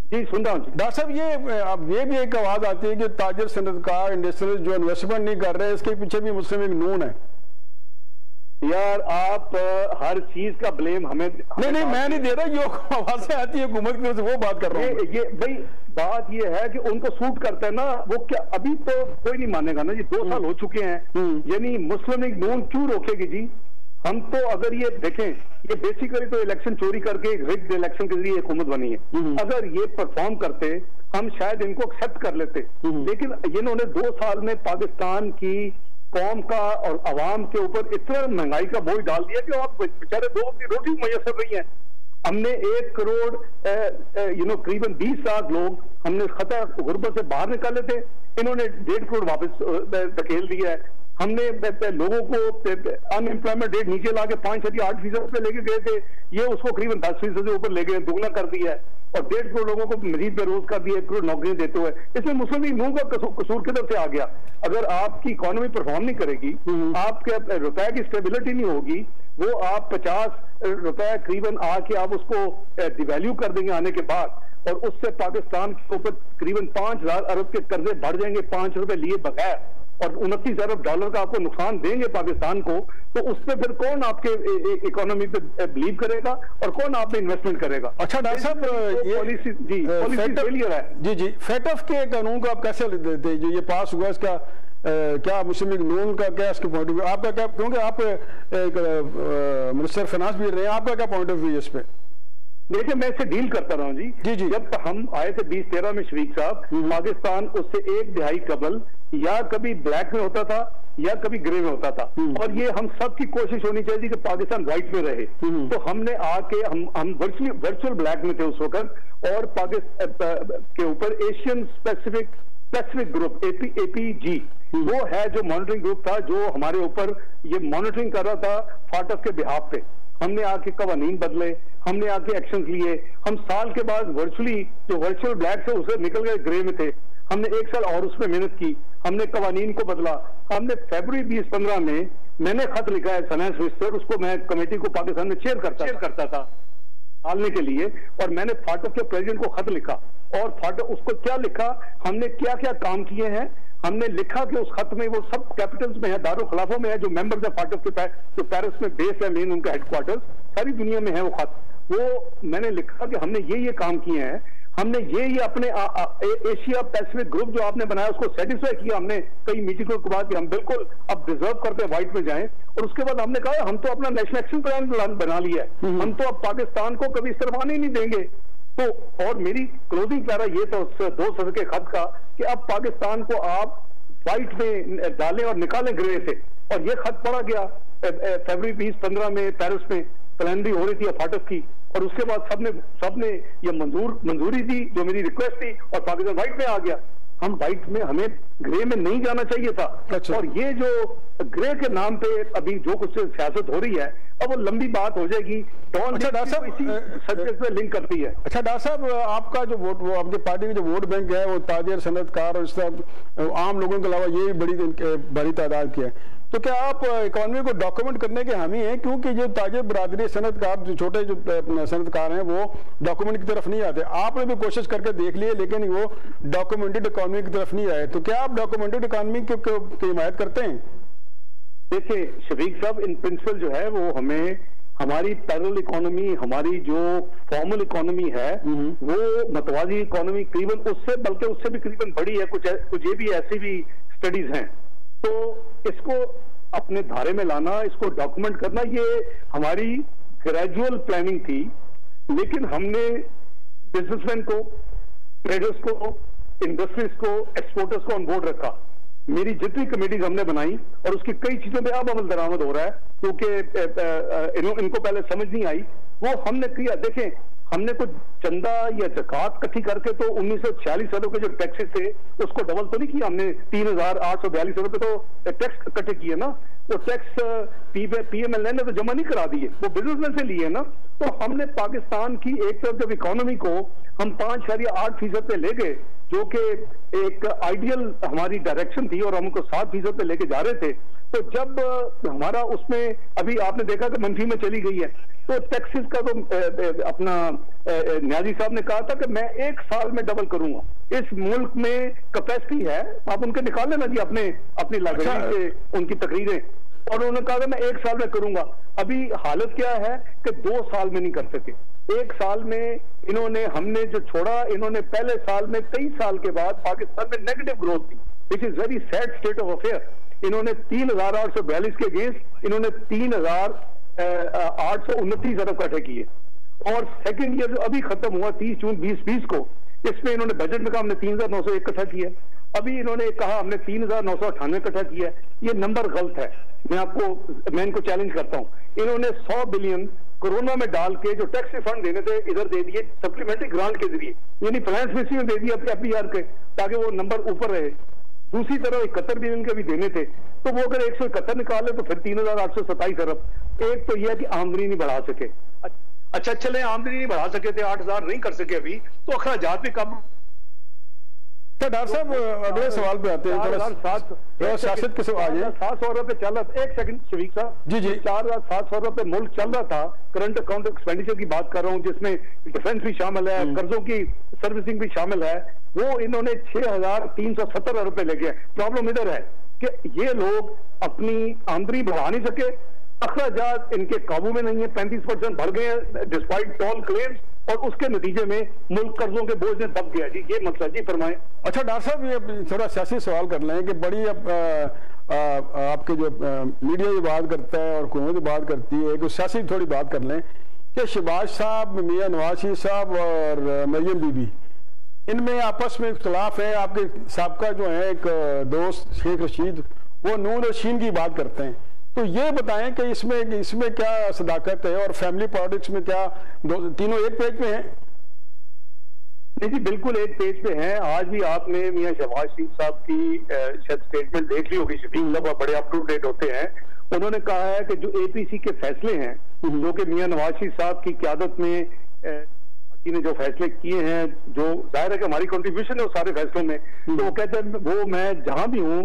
जी सुन रहा हूँ डॉक्टर साहब। ये भी एक आवाज आती है कि ताजिर सनअतकार इंडस्ट्रियल जो इन्वेस्टमेंट नहीं कर रहे, इसके पीछे भी मुस्लिम लीग नून है। यार आप हर चीज का ब्लेम हमें नहीं मैं नहीं दे रहा, ये आवाजें आती है हुकूमत की तरफ से, वो बात कर रहा हूँ। ये भाई बात ये है कि उनको सूट करता है ना, वो क्या अभी तो कोई नहीं मानेगा ना जी, 2 साल हो चुके हैं। यानी मुस्लिम लीग नून क्यों रोकेगी जी? हम तो अगर ये देखें, ये बेसिकली तो इलेक्शन चोरी करके रिग्ड इलेक्शन के जरिए हुकूमत बनी है। अगर ये परफॉर्म करते हम शायद इनको एक्सेप्ट कर लेते, लेकिन इन्होंने 2 साल में पाकिस्तान की कौम का और अवाम के ऊपर इतना महंगाई का बोझ डाल दिया कि आप बेचारे 2 की रोटी मयसर नहीं है। हमने 1 करोड़ करीबन 20 लाख लोग हमने खता गुर्बत से बाहर निकाले थे, इन्होंने 1.5 करोड़ वापस धकेल दिया है। हमने लोगों को अनएम्प्लॉयमेंट रेट नीचे ला के 5.8% पे लेके गए थे, ये उसको करीबन 10% से ऊपर ले गए, दुगना कर दिया है। और 1.5 करोड़ लोगों को मजीद बेरोज कर दिया, 1 करोड़ नौकरियां देते हुए। इसमें मुस्लिम लीग नून का कसूर किधर से आ गया? अगर आपकी इकोनॉमी परफॉर्म नहीं करेगी, आपके रुपए की स्टेबिलिटी नहीं होगी, वो आप 50 रुपए करीबन आके आप उसको डिवैल्यू कर देंगे आने के बाद, और उससे पाकिस्तान के ऊपर करीबन 5000 अरब के कर्जे बढ़ जाएंगे 5 रुपए लिए बगैर, और 29 अरब डॉलर का आपको नुकसान देंगे पाकिस्तान को। तो उस पर फिर कौन आपके इकोनॉमी पे बिलीव करेगा और कौन आप पे इन्वेस्टमेंट करेगा? अच्छा डॉक्टर साहब, ये पॉलिसी फेलियर है। जी FATF के कानून को आप कैसे देते हैं जो ये पास हुआ, इसका क्या मुस्लिम लीग नून का क्या इसके पॉइंट ऑफ व्यू, आपका क्या, क्योंकि आप एक मिनिस्टर फाइनेंस भी रहे हैं, आपका क्या पॉइंट ऑफ व्यू इस पे? देखिए मैं इससे डील करता रहा हूँ जी। जब हम आए थे 2013 में शरीक साहब, पाकिस्तान उससे 1 दिहाई कबल या कभी ब्लैक में होता था या कभी ग्रे में होता था, और ये हम सब की कोशिश होनी चाहिए कि पाकिस्तान व्हाइट में रहे। तो हमने आके हम वर्चुअल ब्लैक में थे उस वक्त, और पाकिस्तान के ऊपर Asian specific Pacific group APG, वो है जो मॉनिटरिंग ग्रुप था, जो हमारे ऊपर ये मॉनिटरिंग कर रहा था फाटक के बिहाफ पे। हमने आके कवानीन बदले, हमने आके एक्शन लिए। हम साल के बाद वर्चुअली जो वर्चुअल ब्लैक से उसे निकल गए ग्रे में थे, हमने 1 साल और उसमें मेहनत की, हमने कवानीन को बदला। हमने फरवरी 2015 में मैंने खत लिखा है फाइनेंस मिनिस्टर, उसको मैं कमेटी को पाकिस्तान में चेयर करता था डालने के लिए, और मैंने फाटक के प्रेसिडेंट को खत लिखा। और फाटक उसको क्या लिखा, हमने क्या क्या काम किए हैं, हमने लिखा कि उस खत में वो सब कैपिटल्स में है, दारुल खिलाफों में है, जो मेंबर्स है फाटक के जो पेरिस में बेस है मेन उनका हेडक्वार्टर्स, सारी दुनिया में है वो खत। वो मैंने लिखा कि हमने ये काम किए हैं, हमने ये अपने एशिया पैसिफिक ग्रुप जो आपने बनाया उसको सेटिस्फाई किया हमने कई मीटिंगों के बाद कि हम बिल्कुल अब डिजर्व करते हैं व्हाइट में जाएं। और उसके बाद हमने कहा हम तो अपना नेशनल एक्शन प्लान बना लिया है, हम तो अब पाकिस्तान को कभी इस तरफ आने ही नहीं देंगे। तो और मेरी क्लोजिंग पैरा ये था उस 2 सदर के खत का कि अब पाकिस्तान को आप व्हाइट में डालें और निकालें ग्रे से। और ये खत पढ़ा गया फरवरी 2015 में पेरिस में प्लानिंग हो रही थी फाटक की, और उसके बाद सबने ये मंजूरी दी जो मेरी रिक्वेस्ट थी, और पाकिस्तान व्हाइट में आ गया। हम व्हाइट में, हमें ग्रे में नहीं जाना चाहिए था। अच्छा। और ये जो ग्रे के नाम पे अभी जो कुछ सियासत हो रही है, अब वो लंबी बात हो जाएगी। अच्छा डॉक्टर साहब, इसी सब्जेक्ट में लिंक करती है। अच्छा डॉक्टर साहब, आपका जो वोट, वो आपकी पार्टी के जो वोट बैंक है वो ताजिर, सनतकार और इस तरह आम लोगों के अलावा ये बड़ी तादाद की है, तो क्या आप इकोनॉमी को डॉक्यूमेंट करने के हामी हैं? क्योंकि जो ताजिर बरादरी, सनतकार, जो छोटे जो सनतकार हैं वो डॉक्यूमेंट की तरफ नहीं आते। आपने भी कोशिश करके देख लिए लेकिन वो डॉक्यूमेंटेड इकोनॉमी की तरफ नहीं आए, तो क्या आप डॉक्यूमेंटेड इकोनॉमी की हिमायत करते हैं? देखिए शफीक साहब, इन प्रिंसिपल जो है वो हमें, हमारी पैरेलल इकोनॉमी, हमारी जो फॉर्मल इकोनॉमी है वो मतवाजी इकोनॉमी करीबन उससे, बल्कि उससे भी करीबन बड़ी है। कुछ ये भी ऐसी भी स्टडीज हैं। तो इसको अपने धारे में लाना, इसको डॉक्यूमेंट करना, ये हमारी ग्रेजुअल प्लानिंग थी। लेकिन हमने बिजनेसमैन को, ट्रेडर्स को, इंडस्ट्रीज को, एक्सपोर्टर्स को ऑन बोर्ड रखा। मेरी जितनी कमेटीज हमने बनाई और उसकी कई चीजों पे अब अमल दरामद हो रहा है, क्योंकि इनको पहले समझ नहीं आई, वो हमने किया। देखें, हमने कुछ चंदा या जकात इकट्ठी करके तो 1946 रुपए जो टैक्सेस थे उसको डबल तो नहीं किया हमने, 3842 रुपए तो टैक्स इकट्ठे किए ना। वो टैक्स PMLN ने तो जमा नहीं करा दिए, वो बिजनेसमैन से लिए ना। तो हमने पाकिस्तान की एक तरफ जब इकोनॉमी को हम 5.8% पे ले गए, जो कि एक आइडियल हमारी डायरेक्शन थी, और हम उनको 7% पे लेके जा रहे थे, तो जब हमारा उसमें अभी आपने देखा कि मंफी में चली गई है, तो टैक्सेस का तो अपना न्याजी साहब ने कहा था कि मैं 1 साल में डबल करूंगा। इस मुल्क में कैपेसिटी है, आप उनके निकाल लेना जी अपनी लाइब्रेरी से उनकी तकरीरें, और उन्होंने कहा कि मैं 1 साल में करूंगा। अभी हालत क्या है कि 2 साल में नहीं कर सके। 1 साल में इन्होंने, हमने जो छोड़ा, इन्होंने पहले साल में 23 साल के बाद पाकिस्तान में नेगेटिव ग्रोथ थी, which is very sad state of affair. इन्होंने 3842 के अगेंस्ट इन्होंने 3829 अरब इकट्ठे किए। और सेकंड ईयर जो अभी खत्म हुआ 30 जून 2020 को, इसमें इन्होंने बजट में कहा हमने 3901 इकट्ठा किया। अभी इन्होंने कहा हमने 3998 इकट्ठा किया। ये नंबर गलत है। मैं इनको चैलेंज करता हूं। इन्होंने 100 बिलियन कोरोना में डाल के जो टैक्स रिफंड देने थे इधर दे दिए सप्लीमेंट्री ग्रांट के जरिए, यानी फाइनेंस मिनिस्ट्री में दे दिए अपने FBR के, ताकि वो नंबर ऊपर रहे। दूसरी तरफ 71 बिलियन के भी देने थे, तो वो अगर 171 निकाले तो फिर 3827 अरब। एक तो यह है कि आमदनी नहीं बढ़ा सके। अच्छा चले, आमदनी नहीं बढ़ा सके थे, 8000 नहीं कर सके अभी, तो अखराजात भी कम। डॉक्टर साहब अगले सवाल पे आते हैं। 700 रुपए चल रहा था। एक सेकंड शफीक साहब, जी 4700 रुपए मुल्क चल रहा था। करंट अकाउंट एक्सपेंडिचर की बात कर रहा हूँ, जिसमें डिफेंस भी शामिल है, कर्जों की सर्विसिंग भी शामिल है। वो इन्होंने 6370 रुपए ले गए। प्रॉब्लम इधर है कि ये लोग अपनी आमदनी बढ़ा नहीं सके, अखराजात इनके काबू में नहीं है, 35% बढ़ गए हैं डिस्पाइट टॉल क्लेम्स, और उसके नतीजे में मुल्क कर्जों के बोझ में दब गया। जी ये मसला, जी फरमाएं। अच्छा डॉक्टर साहब, ये थोड़ा सियासी सवाल कर लें कि बड़ी आपके जो मीडिया ये बात करता है और हुकूमत बात करती है, कि सियासी थोड़ी बात कर लें कि शहबाज साहब, मियां नवाज शरीफ साहब और मरियम बीबी, इनमें आपस में इख्तलाफ है। आपके साबका जो है एक दोस्त शेख रशीद, वो नून और शीन की बात करते हैं। तो ये बताएं कि इसमें क्या सदाकत है, और फैमिली पॉलिटिक्स में क्या तीनों एक पेज में है? नहीं जी, बिल्कुल एक पेज पे हैं। आज भी आपने मियां शहबाज शरीफ साहब की शायद स्टेटमेंट देख ली होगी, शफीक साहब बड़े अप टू डेट होते हैं। उन्होंने कहा है कि जो एपीसी के फैसले हैं, जो कि मियां नवाज शरीफ साहब की क़यादत में पार्टी ने जो फैसले किए हैं, जो जाहिर है कि हमारी कंट्रीब्यूशन है उस सारे फैसलों में, तो वो कहते हैं वो मैं जहां भी हूँ,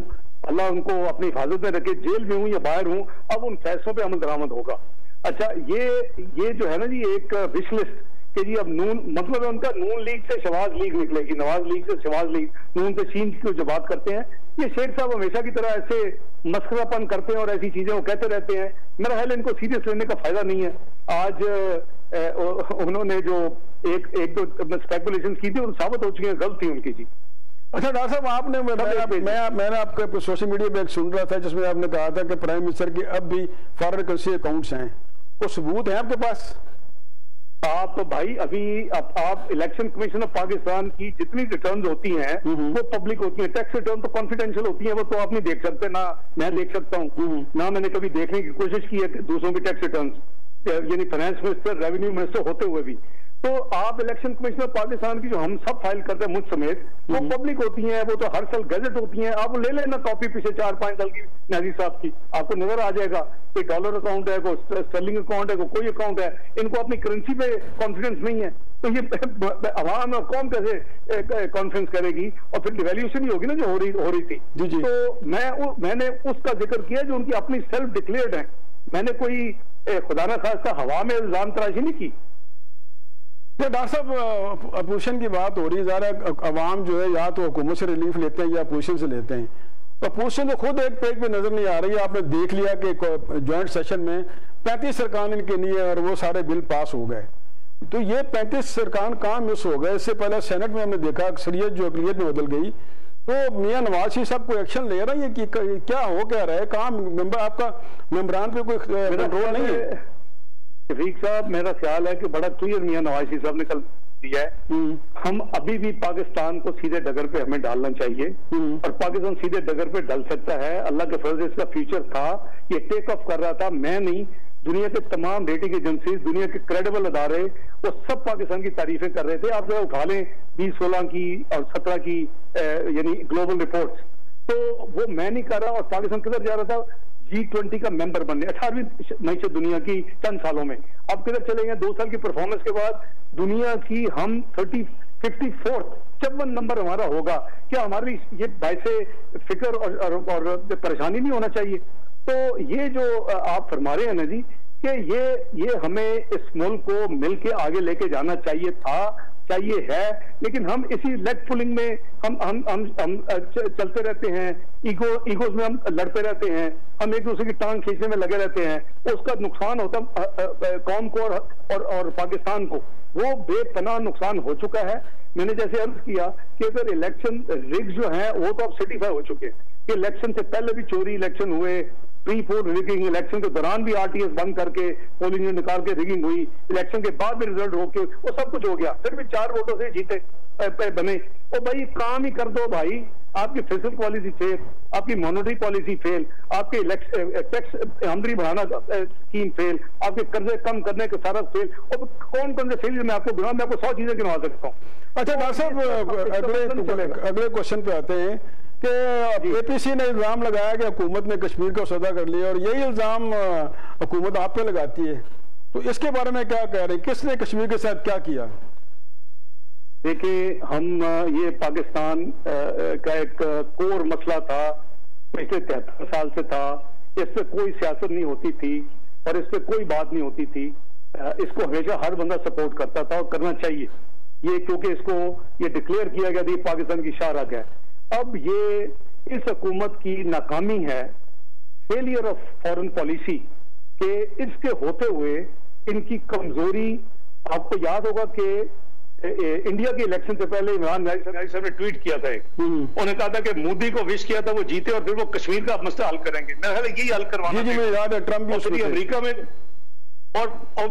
अल्लाह उनको अपनी हिफाजत में रखे, जेल में हूँ या बाहर हूँ, अब उन फैसलों पर अमल दरामद होगा। अच्छा, ये जो है ना जी एक विश लिस्ट कि जी अब नून, मतलब है उनका नून लीग से शहबाज लीग निकलेगी, नवाज लीग से शहबाज लीग, नून से शीन की जो बात करते हैं, ये शेख साहब हमेशा की तरह ऐसे मस्खरापन करते हैं और ऐसी चीजें वो कहते रहते हैं। मेरा ख्याल इनको सीरियस लेने का फायदा नहीं है। आज उन्होंने जो एक दो स्पेकुलेशन की थी, वो साबित हो चुकी है, गलत थी उनकी जी। अच्छा डॉक्टर साहब, आपने मैंने आपके सोशल मीडिया पे एक सुन रहा था जिसमें आपने कहा था कि प्राइम मिनिस्टर के अब भी फॉरेन करेंसी अकाउंट्स हैं, वो सबूत है आपके पास? आप भाई अभी आप इलेक्शन कमीशन ऑफ पाकिस्तान की जितनी रिटर्न्स होती हैं वो पब्लिक होती हैं। टैक्स रिटर्न तो कॉन्फिडेंशियल होती है, वो तो आप नहीं देख सकते, ना मैं देख सकता हूँ, ना मैंने कभी देखने की कोशिश की है दूसरों की टैक्स रिटर्न, यानी फाइनेंस मिनिस्टर, रेवेन्यू मिनिस्टर होते हुए भी। तो आप इलेक्शन कमीशन ऑफ पाकिस्तान की जो हम सब फाइल करते हैं मुझ समेत, वो पब्लिक होती हैं, वो तो हर साल गजट होती हैं। आप ले लेना कॉपी पिछले 4-5 साल की नाजी साहब की, आपको नजर आ जाएगा कोई डॉलर अकाउंट है, कोई स्टर्लिंग अकाउंट है, कोई अकाउंट है। इनको अपनी करेंसी पे कॉन्फिडेंस नहीं है, तो ये अवाम और कौन कैसे कॉन्फ्रेंस करेगी, और फिर डिवेल्यूशन ही होगी ना जो हो रही थी। तो मैंने उसका जिक्र किया जो उनकी अपनी सेल्फ डिक्लेयर्ड है। मैंने कोई खुदा न खास्ता हवा में इल्जाम तराशी नहीं की। डॉक्टर साहब, अपोजिशन की बात हो रही है, ज़रा अवाम जो है या तो हुकूमत से रिलीफ लेते हैं या अपोजिशन से लेते हैं। अपोजिशन तो खुद एक पेज पे नजर नहीं आ रही है। आपने देख लिया कि जॉइंट सेशन में 35 सरकान इनके लिए और वो सारे बिल पास हो गए। तो ये 35 सरकान कहाँ मिस हो गए? इससे पहले सेनेट में हमने देखा अक्सरियत जो अक़लियत में बदल गई। तो मियां नवाज शरीफ साहब कोई एक्शन ले रहा है कि क्या हो क्या रहा है? कहाँ मेंबर आपका मेंबरान पे कोई कंट्रोल नहीं है? शफीक साहब, मेरा ख्याल है कि बड़ा क्लियर मियां नवाज शरीफ साहब ने कल दिया है। हम अभी भी पाकिस्तान को सीधे डगर पे हमें डालना चाहिए, और पाकिस्तान सीधे डगर पे डल सकता है। अल्लाह के फजल से इसका फ्यूचर था, ये टेक ऑफ कर रहा था, मैं नहीं, दुनिया के तमाम रेटिंग एजेंसी, दुनिया के क्रेडिबल अदारे, वो सब पाकिस्तान की तारीफें कर रहे थे। आप जरा उठा लें 2016 की और 17 की यानी ग्लोबल रिपोर्ट्स, तो वो मैं नहीं कर रहा। और पाकिस्तान किधर जा रहा था? G20 का मेंबर बनने, 18वीं मैच दुनिया की चंद सालों में। अब किधर चलेंगे? 2 साल की परफॉर्मेंस के बाद दुनिया की हम 54th नंबर हमारा होगा। क्या हमारी ये बायसे फिक्र और परेशानी नहीं होना चाहिए? तो ये जो आप फरमा रहे हैं ना जी कि ये हमें इस मुल्क को मिलके आगे लेके जाना चाहिए था, चाहिए है, लेकिन हम इसी लेग पुलिंग में हम चलते रहते हैं, ईगोज में हम लड़ते रहते हैं, हम एक दूसरे की टांग खींचने में लगे रहते हैं। उसका नुकसान होता कौम को और पाकिस्तान को, वो बेपनाह नुकसान हो चुका है। मैंने जैसे अर्ज किया कि अगर इलेक्शन रिग्स जो हैं वो तो अब सर्टिफाई हो चुके हैं कि इलेक्शन से पहले भी चोरी इलेक्शन हुए, प्री पोल रिगिंग, इलेक्शन के दौरान भी आरटीएस बंद करके पोलिंग यूनिट निकाल के रिगिंग हुई, इलेक्शन के बाद भी रिजल्ट रोके, वो सब कुछ हो गया, फिर भी 4 वोटों से जीते बने। ओ भाई काम ही कर दो भाई, आपकी फिस्कल पॉलिसी फेल, आपकी मॉनेटरी पॉलिसी फेल, आपके टैक्स आमदनी बढ़ाना स्कीम फेल, आपके कर्जे कम करने का सारा फेल। और कौन कौन से फेल मैं आपको 100 चीजें गिनवा सकता हूँ। अच्छा डॉक्टर साहब, अगले क्वेश्चन पे आते हैं कि एपीसी ने इल्जाम लगाया कि हुकूमत ने कश्मीर को सौदा कर लिया, और यही इल्जाम हुकूमत आप पे लगाती है, तो इसके बारे में क्या कह रहे हैं? किसने कश्मीर के साथ क्या किया? देखिए, हम ये पाकिस्तान का एक कोर मसला था, पिछले 73 साल से था। इस पे कोई सियासत नहीं होती थी और इस पे कोई बात नहीं होती थी। इसको हमेशा हर बंदा सपोर्ट करता था और करना चाहिए ये, क्योंकि इसको ये डिक्लेयर किया गया था पाकिस्तान की शाहराग है। अब ये इस हुकूमत की नाकामी है, फेलियर ऑफ फॉरेन पॉलिसी के, इसके होते हुए इनकी कमजोरी। आपको याद होगा कि इंडिया के इलेक्शन से पहले इमरान साहब ने ट्वीट किया था, उन्होंने कहा था कि मोदी को विश किया था वो जीते और फिर वो कश्मीर का मसला हल करेंगे। मैं यही हल करवाना। जी मुझे याद है, ट्रम्प भी अमेरिका में और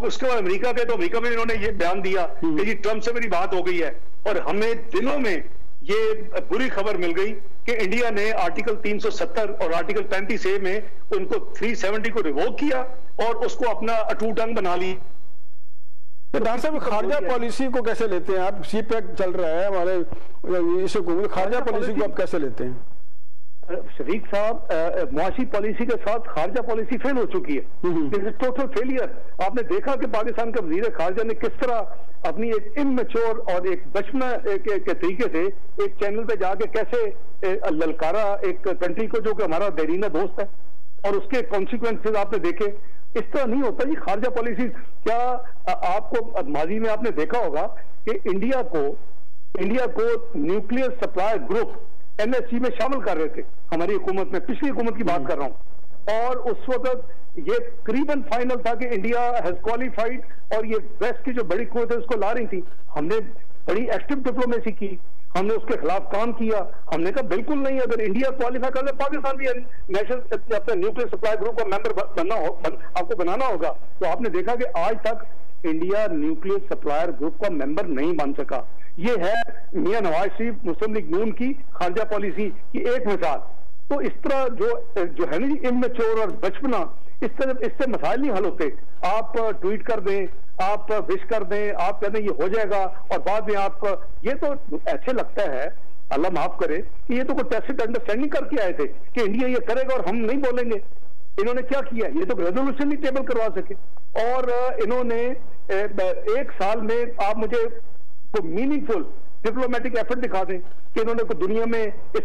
उसके बाद अमेरिका गए तो अमेरिका में इन्होंने ये बयान दिया कि जी ट्रम्प से मेरी बात हो गई है, और हमें दिनों में ये बुरी खबर मिल गई कि इंडिया ने आर्टिकल 370 और आर्टिकल 35A में उनको 370 को रिवोक किया और उसको अपना अटूट अंग बना ली। तो डॉक्टर साहब खारजा पॉलिसी को कैसे लेते हैं आप? सी पैक चल रहा है हमारे इस हुकूमत, खारजा पॉलिसी को आप कैसे लेते हैं? शरीक साहब, मुआशी पॉलिसी के साथ खारजा पॉलिसी फेल हो चुकी है, टोटल फेलियर। आपने देखा कि पाकिस्तान के वजीर खारजा ने किस तरह अपनी एक इमैच्योर और एक बचपना के तरीके से एक चैनल पे जाके कैसे ललकारा एक कंट्री को जो कि हमारा देरीना दोस्त है, और उसके कॉन्सिक्वेंसेज आपने देखे। इस तरह नहीं होता जी खारजा पॉलिसी। क्या आपको माजी में आपने देखा होगा कि इंडिया को न्यूक्लियर सप्लाई ग्रुप NSC में शामिल कर रहे थे हमारी हुकूमत में, पिछली हुकूमत की बात कर रहा हूं, और उस वक्त ये करीबन फाइनल था कि इंडिया हैज क्वालिफाइड, और ये वेस्ट की जो बड़ी कुव्वत है उसको ला रही थी। हमने बड़ी एक्टिव डिप्लोमेसी की, हमने उसके खिलाफ काम किया। हमने कहा बिल्कुल नहीं, अगर इंडिया क्वालिफाई कर ले पाकिस्तान भी नेशनल अपने न्यूक्लियर सप्लाई ग्रुप का मेंबर आपको बनाना होगा। तो आपने देखा कि आज तक इंडिया न्यूक्लियर सप्लायर ग्रुप का मेंबर नहीं बन सका। ये है मियां नवाज शरीफ मुस्लिम लीग नून की खारजा पॉलिसी की एक मिसाल। तो इस तरह जो है ना जी इमैच्योर और बचपना, इससे मसाइल नहीं हल होते। आप ट्वीट कर दें, आप विश कर दें, आप कह दें ये हो जाएगा, और बाद में आप ये तो ऐसे लगता है, अल्लाह माफ करे, कि ये तो कोई टैसिट अंडरस्टैंडिंग करके आए थे कि इंडिया ये करेगा और हम नहीं बोलेंगे। इन्होंने क्या किया? ये तो रेजोल्यूशन नहीं टेबल करवा सके, और इन्होंने एक साल में आप मुझे को मीनिंगफुल डिप्लोमेटिक एफर्ट दिखा दें कि इन्होंने को दुनिया में इस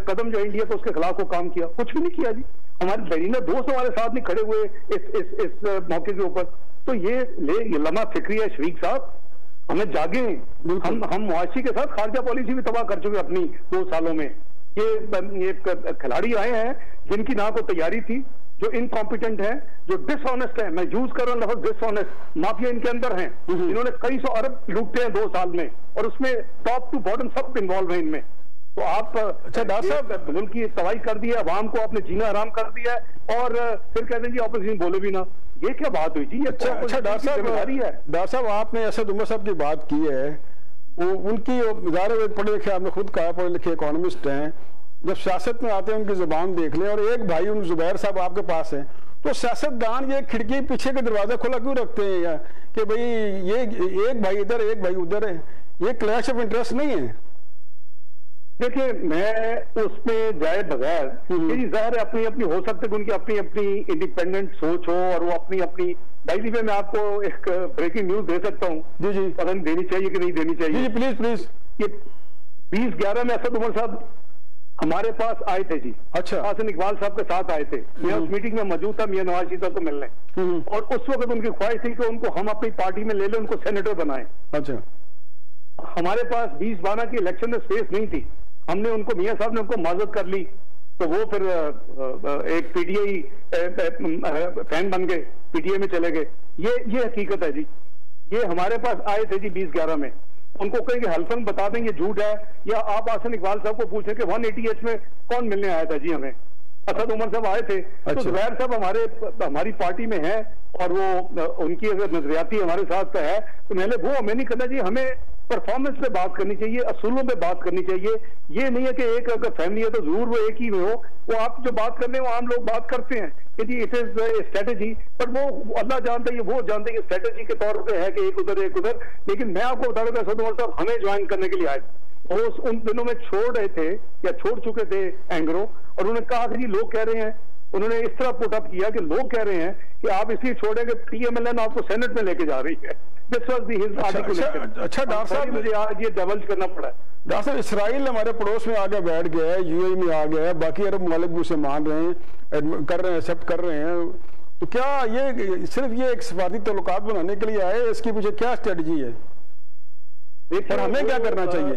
कदम जो इंडिया को उसके खिलाफ को काम किया। कुछ भी नहीं किया जी। हमारे बेरीना दोस्त हमारे साथ नहीं खड़े हुए इस मौके के ऊपर। तो ये लम्हा फिक्री है शरीक साहब, हमें जागे। हम मुआशी के साथ खारजा पॉलिसी भी तबाह कर चुके अपनी 2 सालों में। ये खिलाड़ी आए हैं जिनकी ना को तैयारी थी, जो इनकॉम्पिटेंट है, जो डिसऑनेस्ट है। मैं यूज कर रहा हूं लफ्ज डिसऑनेस्ट। माफिया इनके अंदर हैं, इन्होंने कई सौ अरब लूटे हैं 2 साल में, और उसमें टॉप टू बॉटम सब इन्वॉल्व है इनमें। तो आप अच्छा डॉक्टर साहब मुल्क की तबाही कर दी है, अवाम को आपने जीना आराम कर दिया है, और फिर कहते हैं जी ऑपोजिशन बोले भी ना। ये क्या बात हुई जी? ये अच्छा डॉक्टर साहब आपने असद उमर साहब की बात की है, उनकी ज़ाहिर पढ़े लिखे, आपने खुद कहा पढ़े लिखे इकोनॉमिस्ट हैं, जब सियासत में आते हैं उनकी जुबान देख लें। और एक भाई उन जुबैर साहब आपके पास हैं, तो सियासतदान ये खिड़की पीछे का दरवाजा खुला क्यों रखते हैं या कि भाई ये एक भाई इधर एक भाई उधर है? ये क्लैश ऑफ इंटरेस्ट नहीं है? देखिए, मैं उसमें जाए बगैर, ये जाहिर अपनी अपनी हो सकते हैं, उनकी अपनी अपनी इंडिपेंडेंट सोच हो, और वो अपनी अपनी डायरी में मैं आपको एक ब्रेकिंग न्यूज दे सकता हूँ। जी जी, पता नहीं देनी चाहिए कि नहीं देनी चाहिए। जी प्लीज प्लीज। ये 2011 में असद उमर साहब हमारे पास आए थे जी। अच्छा। हसन इकबाल साहब के साथ आए थे। मैं उस मीटिंग में मौजूद था मियां नवाज शरीफ साहब को मिलने, और उस वक्त उनकी ख्वाहिश थी कि उनको हम अपनी पार्टी में ले लें, उनको सेनेटर बनाएं। अच्छा। हमारे पास 2012 की इलेक्शन में स्पेस नहीं थी। हमने उनको, मियां साहब ने उनको माजत कर ली, तो वो फिर एक PTI फैन बन गए, PTI में चले गए। ये हकीकत है जी। ये हमारे पास आए थे जी 2011 में। उनको कहें कि हल्फन बता दें ये झूठ है, या आप हसन इकबाल साहब को पूछें कि 180H में कौन मिलने आया था जी हमें। असद उमर साहब आए थे। तो जुबैर साहब हमारी पार्टी में है, और वो उनकी अगर नजरियाती हमारे साथ है, तो मैंने वो हमें नहीं करना चाहिए। हमें परफॉर्मेंस पे बात करनी चाहिए, असूलों पे बात करनी चाहिए। ये नहीं है कि एक अगर फैमिली है तो जरूर वो एक ही में हो। वो आप जो बात कर रहे हैं वो आम लोग बात करते हैं कि जी इट इज स्ट्रेटेजी, पर वो अल्लाह जानता है, वो जानते हैं कि स्ट्रेटेजी के तौर पे है कि एक उधर एक उधर। लेकिन मैं आपको बता दूं असद उमर साहब हमें ज्वाइन करने के लिए आए, वो उन दिनों में छोड़ रहे थे या छोड़ चुके थे एंग्रो, और उन्होंने कहा कि जी लोग कह रहे हैं, उन्होंने इस तरह पुटअप किया कि लोग कह रहे हैं कि आप इसलिए छोड़े कि TMLN आपको सेनेट में लेके जा रही है। अच्छा डॉक्टर साहब, मुझे आज ये डबल करना पड़ा है। डॉक्टर साहब, इसराइल हमारे पड़ोस में आगे बैठ गया है, UAE में आ गया है, बाकी अरब ममालिक भी उसे मान रहे हैं, कर रहे हैं, एक्सेप्ट कर रहे हैं। तो क्या ये सिर्फ ये एक सफारती तल्लुकात बनाने के लिए आए? इसके पीछे क्या स्ट्रेटजी है, और हमें क्या करना चाहिए?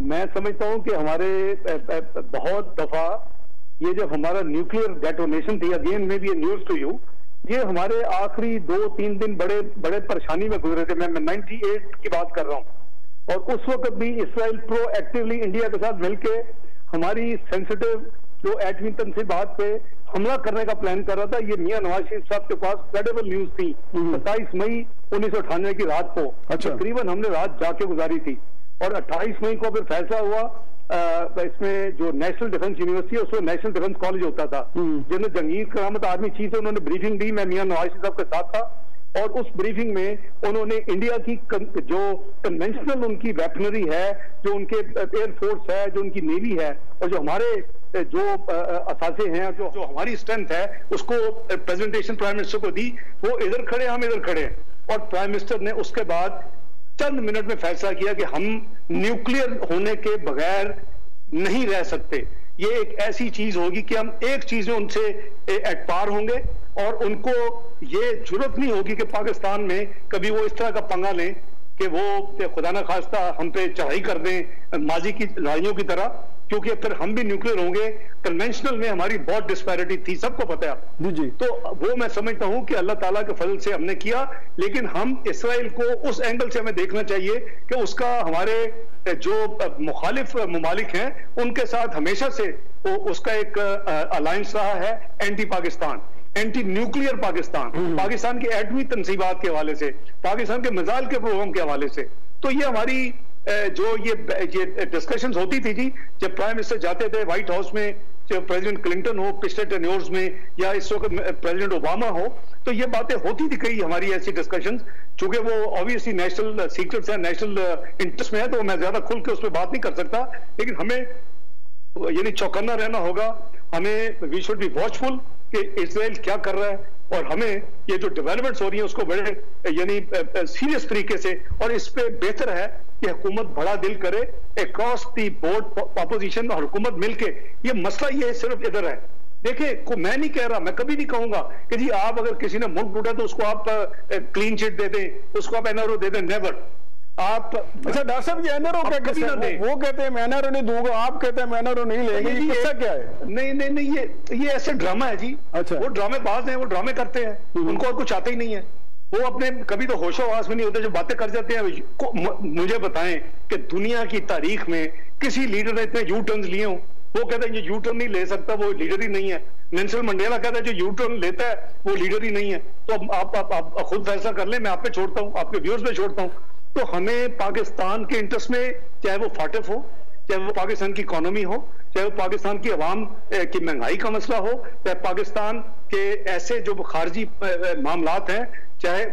मैं समझता हूं कि हमारे बहुत दफा ये जो हमारा न्यूक्लियर डेटोनेशन थी, अगेन में भी न्यूज टू यू, ये हमारे आखिरी 2-3 दिन बड़े परेशानी में गुजरे थे। मैं 98 की बात कर रहा हूं, और उस वक्त भी इसराइल प्रोएक्टिवली इंडिया के साथ मिलके हमारी सेंसिटिव जो एटमी तनसीबात पे हमला करने का प्लान कर रहा था। ये मियां नवाज शरीफ साहब के पास क्रेडिबल न्यूज थी। 27 मई 1998 की रात को तकरीबन हमने रात जाके गुजारी थी, और 28 मई को फिर फैसला हुआ। इसमें जो नेशनल डिफेंस यूनिवर्सिटी है, उसमें नेशनल डिफेंस कॉलेज होता था, जिन्हें जंगीर करामत आर्मी चीफ है, उन्होंने ब्रीफिंग दी। मैं मियां नवाज शरीफ साहब के साथ था और उस ब्रीफिंग में उन्होंने इंडिया की जो कन्वेंशनल उनकी वेपनरी है, जो उनके एयरफोर्स है, जो उनकी नेवी है, और जो हमारे जो असासे हैं, जो हमारी स्ट्रेंथ है, उसको प्रेजेंटेशन प्राइम मिनिस्टर को दी। वो इधर खड़े, हम इधर खड़े हैं, और प्राइम मिनिस्टर ने उसके बाद चंद मिनट में फैसला किया कि हम न्यूक्लियर होने के बगैर नहीं रह सकते। ये एक ऐसी चीज होगी कि हम एक चीज में उनसे एट पार होंगे, और उनको ये जरूरत नहीं होगी कि पाकिस्तान में कभी वो इस तरह का पंगा लें कि वो खुदा ना खास्ता हम पे चढ़ाई कर दें माजी की लड़ाइयों की तरह, क्योंकि फिर हम भी न्यूक्लियर होंगे। कन्वेंशनल में हमारी बहुत डिस्पैरिटी थी, सबको पता है जी। तो वो मैं समझता हूं कि अल्लाह ताला के फजल से हमने किया, लेकिन हम इसराइल को उस एंगल से हमें देखना चाहिए कि उसका हमारे जो मुखालिफ ममालिक हैं उनके साथ हमेशा से वो उसका एक अलायंस रहा है, anti Pakistan, anti nuclear Pakistan, Pakistan के एटमी तनसीबात के हवाले से, पाकिस्तान के मिसाइल के प्रोग्राम के हवाले से। तो ये हमारी जो ये डिस्कशंस होती थी जी, जब प्राइम मिनिस्टर जाते थे व्हाइट हाउस में, चाहे प्रेसिडेंट क्लिंटन हो पिछले टेन्योर्स में, या इस वक्त प्रेसिडेंट ओबामा हो, तो ये बातें होती थी कई हमारी ऐसी डिस्कशंस। चूंकि वो ऑब्वियसली नेशनल सीक्रेट्स है, नेशनल इंटरेस्ट में है, तो मैं ज्यादा खुल के उस पर बात नहीं कर सकता, लेकिन हमें यानी चौकन्ना रहना होगा। हमें वी शुड बी वॉचफुल कि इसराइल क्या कर रहा है, और हमें ये जो डेवलपमेंट्स हो रही है उसको बड़े यानी सीरियस तरीके से, और इस पे बेहतर है कि हुकूमत बड़ा दिल करे, अक्रॉस दी बोर्ड अपोजिशन और हुकूमत मिलके। ये मसला ये सिर्फ इधर है, देखिए मैं नहीं कह रहा, मैं कभी नहीं कहूंगा कि जी आप अगर किसी ने मुल्क लूटा तो उसको आप क्लीन चिट दे दें, उसको आप एनआरओ दे दें, नेवर। आप अच्छा डॉक्टर साहब, ये एनआरओ क्या कहते हैं? वो कहते हैं मैं एनआरओ नहीं दूंगा, आप कहते हैं मैं एनआरओ नहीं लेंगे, ये किस्सा क्या है? नहीं, ये ऐसे ड्रामा है जी। अच्छा, वो ड्रामेबाज हैं, वो ड्रामे करते हैं, उनको और कुछ आता ही नहीं है। वो अपने कभी तो होशो-हवास में नहीं होते, जो बातें कर जाते हैं। मुझे बताएं कि दुनिया की तारीख में किसी लीडर ने इतने यू टर्न लिए हो? वो कहता है ये यू टर्न नहीं ले सकता, वो लीडर ही नहीं है। नेल्सन मंडेला कहता है जो यू टर्न लेता है वो लीडर ही नहीं है। तो आप खुद फैसला कर लें, मैं आप पे छोड़ता हूँ, आपके व्यूअर्स पे छोड़ता हूँ। तो हमें पाकिस्तान के इंटरेस्ट में, चाहे वो फाटफ हो, चाहे वो पाकिस्तान की इकोनॉमी हो, चाहे वो पाकिस्तान की अवाम की महंगाई का मसला हो, चाहे पाकिस्तान के ऐसे जो खारजी मामलात हैं, चाहे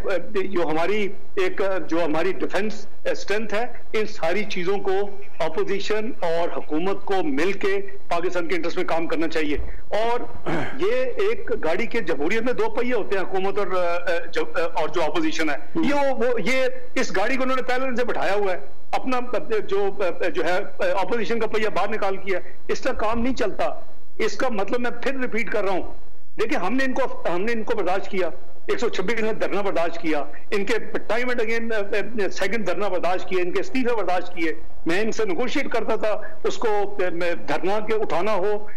जो हमारी जो हमारी डिफेंस स्ट्रेंथ है, इन सारी चीजों को अपोजिशन और हुकूमत को मिलके पाकिस्तान के इंटरेस्ट में काम करना चाहिए। और ये एक गाड़ी के जमहूरियत में दो पहिए होते हैं, हुकूमत और जो अपोजिशन है। ये इस गाड़ी को उन्होंने पहले से बैठाया हुआ है, अपना जो है अपोजिशन का पहिया बाहर निकाल किया। इसका काम नहीं चलता। इसका मतलब मैं फिर रिपीट कर रहा हूं, देखिए हमने इनको बर्दाश्त किया, 126 ने धरना बर्दाश्त किया, इनके टाइम एंड अगेन सेकंड धरना बर्दाश्त किए, इनके इस्तीफे बर्दाश्त किए। मैं इनसे नेगोशिएट करता था, उसको धरना के उठाना हो,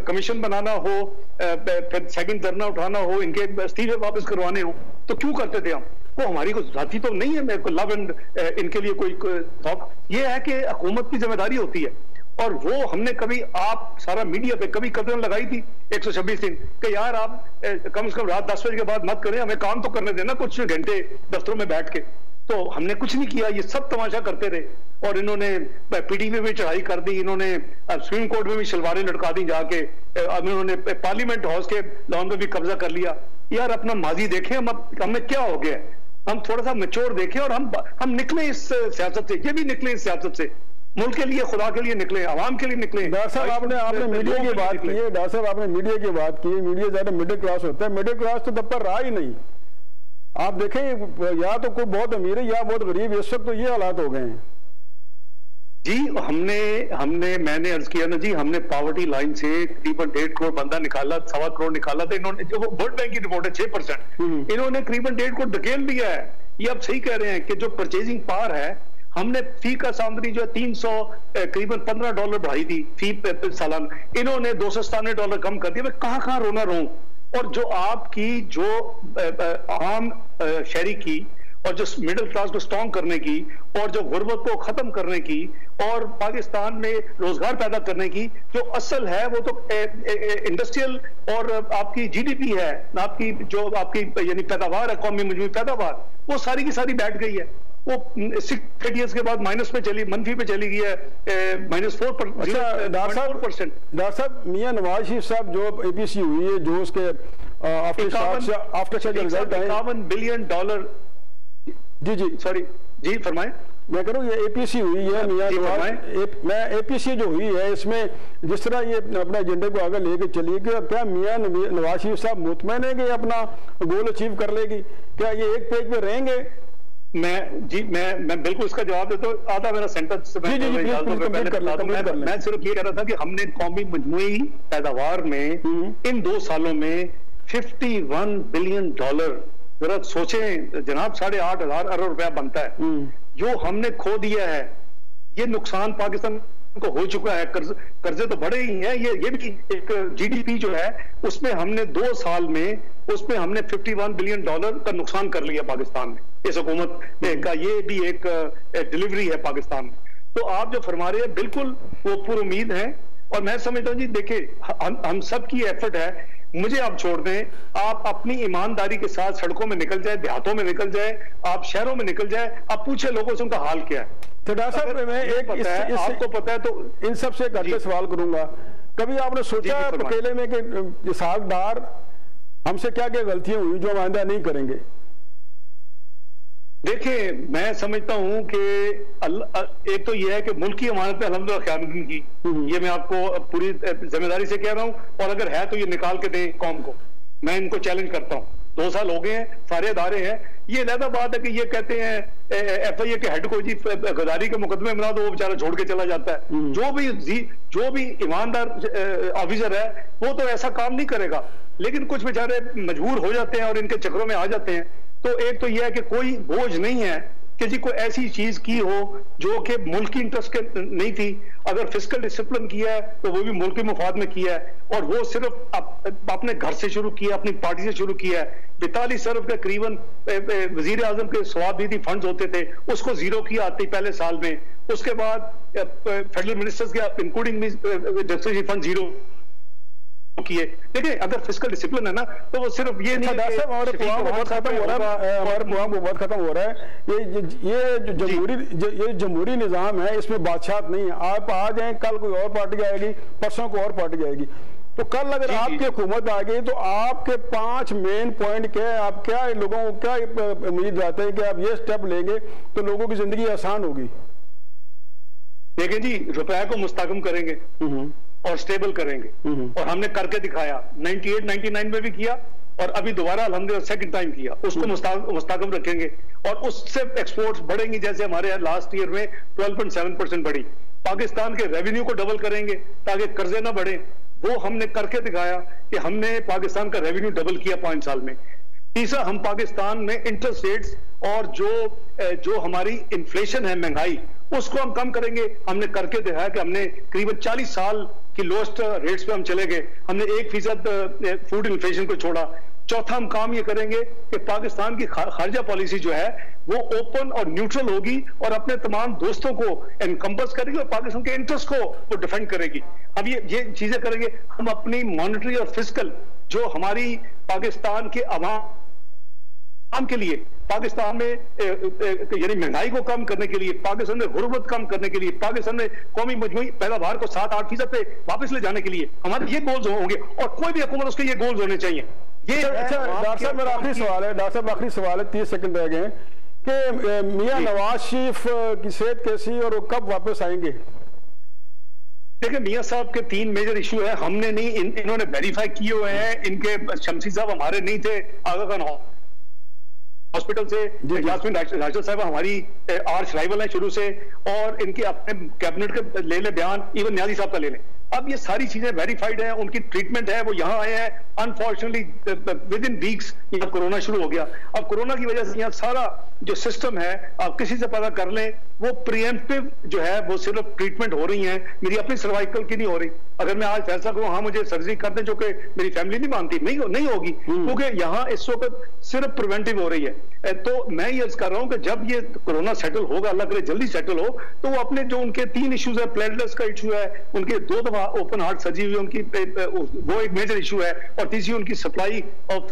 कमीशन बनाना हो, फिर सेकंड धरना उठाना हो, इनके इस्तीफे वापस करवाने हो, तो क्यों करते थे हम? वो हमारी कोई जाती तो नहीं है, मेरे को लव एंड इनके लिए कोई थॉक। ये है कि हुकूमत की जिम्मेदारी होती है, और वो हमने कभी आप सारा मीडिया पे कभी कदम लगाई थी 126 दिन कि यार आप कम से कम रात 10 बजे के बाद मत करें, हमें काम तो करने देना कुछ घंटे दफ्तरों में बैठ के। तो हमने कुछ नहीं किया, ये सब तमाशा करते रहे। और इन्होंने पीटीवी में चढ़ाई कर दी, इन्होंने सुप्रीम कोर्ट में भी शलवारें लटका दी जाके, अब इन्होंने पार्लियामेंट हाउस के लॉन में भी कब्जा कर लिया। यार अपना माजी देखें, हमें क्या हो गया, हम थोड़ा सा मैच्योर देखें, और हम निकले इस सियासत से, ये भी निकले इस सियासत से, मुल्क के लिए, खुदा के लिए निकले, आवाम के लिए निकले। डॉक्टर साहब आपने मीडिया की बात की है, डॉक्टर साहब आपने मीडिया की बात की है, मीडिया ज्यादा मिडिल क्लास होता है, मिडिल क्लास तो तब पर रहा ही नहीं। आप देखें या तो कोई बहुत अमीर है या बहुत गरीब, इस वक्त तो ये हालात हो गए हैं जी। मैंने अर्ज किया ना जी, हमने पॉवर्टी लाइन से करीबन 1.5 करोड़ बंदा निकाला, 1.25 करोड़ निकाला था इन्होंने, जो वर्ल्ड बैंक की रिपोर्ट है 6%, इन्होंने करीबन 1.5 करोड़ धकेल दिया है। ये आप सही कह रहे हैं कि जो परचेजिंग पावर है, हमने फी का आमदनी जो है 300 करीबन $15 बढ़ाई थी फी सालाना, इन्होंने $297 कम कर दिया। मैं कहां रोना रहूं। और जो आपकी जो आम शहरी की और जो मिडिल क्लास को स्ट्रॉन्ग करने की और जो गुर्बत को खत्म करने की और पाकिस्तान में रोजगार पैदा करने की जो असल है, वो तो इंडस्ट्रियल और आपकी जीडीपी है, आपकी जो आपकी यानी पैदावार है, कौमी मजमूई पैदावार, वो सारी की सारी बैठ गई है। वो 6 years के बाद माइनस पे चली, मनफी पे चली गई है, -4%। डॉक्टर साहब मियां नवाज शरीफ साहब जो एपीसी हुई है, जो उसके आफ्टर रिजल्ट आए $51 बिलियन। जी जी सॉरी जी फरमाएं। मैं कह रहा हूँ ये एपीसी हुई है मियां नवाज, मैं एपीसी जो हुई है इसमें जिस तरह ये अपने एजेंडे को आगे लेके चलिए, क्या मियां नवाज शरीफ साहब मुतमईन है कि अपना गोल अचीव कर लेगी? क्या ये एक पेज पे रहेंगे? मैं बिल्कुल इसका जवाब देता हूँ। आधा मेरा सेंटेंस मैं सिर्फ ये कह रहा था कि हमने कौमी मजमूई पैदावार में इन 2 सालों में $51 बिलियन, जरा सोचें जनाब, 8,500 अरब रुपया बनता है जो हमने खो दिया है। ये नुकसान पाकिस्तान को हो चुका है। कर्जे तो बढ़े ही हैं, ये भी एक जीडीपी जो है उसमें हमने 2 साल में उसमें हमने $51 बिलियन का नुकसान कर लिया पाकिस्तान में। इस हुकूमत का ये भी एक डिलीवरी है पाकिस्तान में। तो आप जो फरमा रहे हैं बिल्कुल वो पूरी उम्मीद है। और मैं समझता हूँ जी, देखिए हम सब की एफर्ट है, मुझे आप छोड़ दें, आप अपनी ईमानदारी के साथ सड़कों में निकल जाए, देहातों में निकल जाए, आप शहरों में निकल जाए, आप पूछे लोगों से उनका हाल क्या है। तो डॉक्टर साहब मैं आपको पता है तो इन सब से एक अच्छे सवाल करूंगा, कभी आपने सोचा अकेले में कि सागदार हमसे क्या क्या गलतियां हुई जो हम आइंदा नहीं करेंगे? देखिए मैं समझता हूं कि एक तो यह है कि मुल्क की अमानत पे अल्हम्दुलिल्लाह ख्याल नहीं की, ये मैं आपको पूरी जिम्मेदारी से कह रहा हूं। और अगर है तो ये निकाल के दें कौम को, मैं इनको चैलेंज करता हूं। 2 साल हो गए हैं, सारे अदारे हैं। ये अलग बात है कि ये कहते हैं FIA के हेड को जी गद्दारी के मुकदमे बना दो, वो बेचारा छोड़ के चला जाता है। जो भी ईमानदार ऑफिसर है वो तो ऐसा काम नहीं करेगा, लेकिन कुछ बेचारे मजबूर हो जाते हैं और इनके चक्रों में आ जाते हैं। तो एक तो यह है कि कोई बोझ नहीं है कि जी कोई ऐसी चीज की हो जो कि मुल्क की इंटरेस्ट के नहीं थी। अगर फिस्कल डिसिप्लिन किया है तो वो भी मुल्क के मुफाद में किया है, और वो सिर्फ अपने घर से शुरू किया, अपनी पार्टी से शुरू किया है। 42 अरब के करीबन वजीर आजम के स्वाबीदी फंड होते थे, उसको जीरो किया आते पहले साल में। उसके बाद फेडरल मिनिस्टर्स के इंक्लूडिंग फंड जीरो किए। देखिए अगर फिस्कल डिसिप्लिन है ना तो वो सिर्फ ये नहीं हमारे बहुत खत्म हो रहा है। ये जमहूरी निजाम है, इसमें बादशाह नहीं है। आप आ जाए, कल कोई और पार्टी आएगी, परसों कोई और पार्टी आएगी। तो कल अगर आपकी हुकूमत आ गई तो आपके 5 मेन पॉइंट क्या है? आप क्या लोगों को क्या उम्मीद रहते हैं कि आप ये स्टेप लेंगे तो लोगों की जिंदगी आसान होगी? देखिए जी, रुपए को मुस्तकम करेंगे और स्टेबल करेंगे, और हमने करके दिखाया। 98-99 में भी किया और अभी दोबारा अल्हम्दुलिल्लाह सेकंड टाइम किया। उसको मुस्तकम रखेंगे और उससे एक्सपोर्ट्स बढ़ेंगी, जैसे हमारे लास्ट ईयर में 12.7% बढ़ी। पाकिस्तान के रेवेन्यू को डबल करेंगे ताकि कर्जे ना बढ़े। वो हमने करके दिखाया कि हमने पाकिस्तान का रेवेन्यू डबल किया 5 साल में। तीसरा, हम पाकिस्तान में इंटरेस्ट रेट्स और जो हमारी इन्फ्लेशन है, महंगाई, उसको हम कम करेंगे। हमने करके दिखाया कि हमने करीबन 40 साल की लोएस्ट रेट्स पे हम चले गए। हमने 1% फूड इन्फ्लेशन को छोड़ा। चौथा, हम काम ये करेंगे कि पाकिस्तान की खारजा पॉलिसी जो है वो ओपन और न्यूट्रल होगी और अपने तमाम दोस्तों को एनकम्पस करेगी और पाकिस्तान के इंटरेस्ट को वो डिफेंड करेगी। अब ये चीजें करेंगे। हम अपनी मॉनेटरी और फिस्कल जो हमारी पाकिस्तान के आवाम के लिए, पाकिस्तान में यानी महंगाई को कम करने के लिए, पाकिस्तान में गुर्बत कम करने के लिए, पाकिस्तान में कौमी मजमूई पैदावार को 7-8% पे वापस ले जाने के लिए हमारे ये गोल्स होंगे, और कोई भी हुकूमत उसके ये गोल्स होने चाहिए। ये डॉक्टर साहब मेरा आखिरी सवाल है, डॉक्टर साहब आखिरी सवाल है, 30 सेकंड रह गए कि मियां नवाज शरीफ की सेहत कैसी और वो कब वापस आएंगे? देखिए मियां साहब के 3 मेजर इशू है, हमने नहीं, इन्होंने वेरीफाई किए हुए हैं। इनके शमसी साहब हमारे नहीं थे, आगा खान हॉस्पिटल से, यास्मीन राशिद साहब हमारी आर्च राइवल है शुरू से, और इनके अपने कैबिनेट के ले ले बयान, इवन न्याजी साहब का ले लें। अब ये सारी चीजें वेरीफाइड है, उनकी ट्रीटमेंट है, वो यहाँ आए हैं। अनफॉर्चुनेटली विद इन वीक्स यहाँ कोरोना शुरू हो गया। अब कोरोना की वजह से यहाँ सारा जो सिस्टम है, आप किसी से पता कर लें, वो प्रिएम्प्टिव जो है वो सिर्फ ट्रीटमेंट हो रही है। मेरी अपनी सर्वाइकल की नहीं हो रही। अगर मैं आज फैसला करूं हाँ मुझे सर्जरी कर दें, जो कि मेरी फैमिली नहीं मानती, नहीं होगी, क्योंकि यहाँ इस वक्त सिर्फ प्रिवेंटिव हो रही है। तो मैं ये अर्ज कर रहा हूँ कि जब ये कोरोना सेटल होगा, अल्लाह करे जल्दी सेटल हो, तो वो अपने जो उनके 3 इश्यूज है, प्लेटलेट्स का इशू है, उनके 2 दफा ओपन हार्ट सर्जरी हुई उनकी, वो एक मेजर इशू है, और तीसरी उनकी सप्लाई ऑफ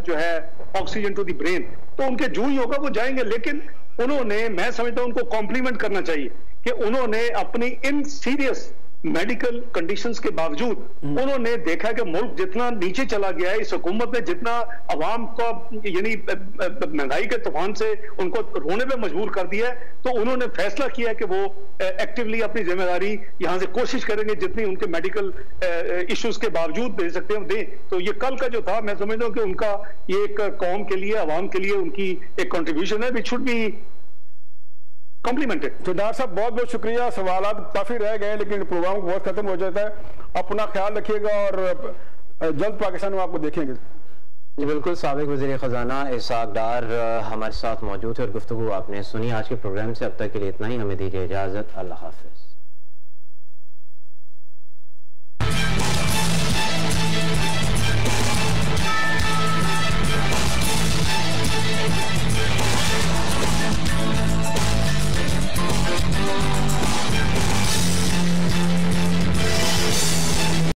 जो है ऑक्सीजन टू द ब्रेन। तो उनके जो ही होगा वो जाएंगे। लेकिन उन्होंने, मैं समझता हूं उनको कॉम्प्लीमेंट करना चाहिए कि उन्होंने अपनी इन सीरियस मेडिकल कंडीशंस के बावजूद उन्होंने देखा कि मुल्क जितना नीचे चला गया है, इस हुकूमत ने जितना अवाम का यानी महंगाई के तूफान से उनको रोने पे मजबूर कर दिया है, तो उन्होंने फैसला किया कि वो एक्टिवली अपनी जिम्मेदारी यहां से कोशिश करेंगे जितनी उनके मेडिकल इश्यूज के बावजूद दे सकते हैं दें। तो ये कल का जो था, मैं समझता हूं कि उनका ये एक कौम के लिए, अवाम के लिए उनकी एक कंट्रीब्यूशन है, विच शुड बी कॉम्प्लीमेंटेड। तो डॉक्टर साहब बहुत बहुत शुक्रिया, सवाल काफी रह गए लेकिन प्रोग्राम बहुत खत्म हो जाता है। अपना ख्याल रखिएगा और जल्द पाकिस्तान में आपको देखेंगे। जी बिल्कुल, साबिक वज़ीर ख़जाना इसहाक डार हमारे साथ मौजूद है और गुफ्तगू आपने सुनी। आज के प्रोग्राम से अब तक के लिए इतना ही, हमें दीजिए इजाज़त। अल्लाह हाफ़िज़।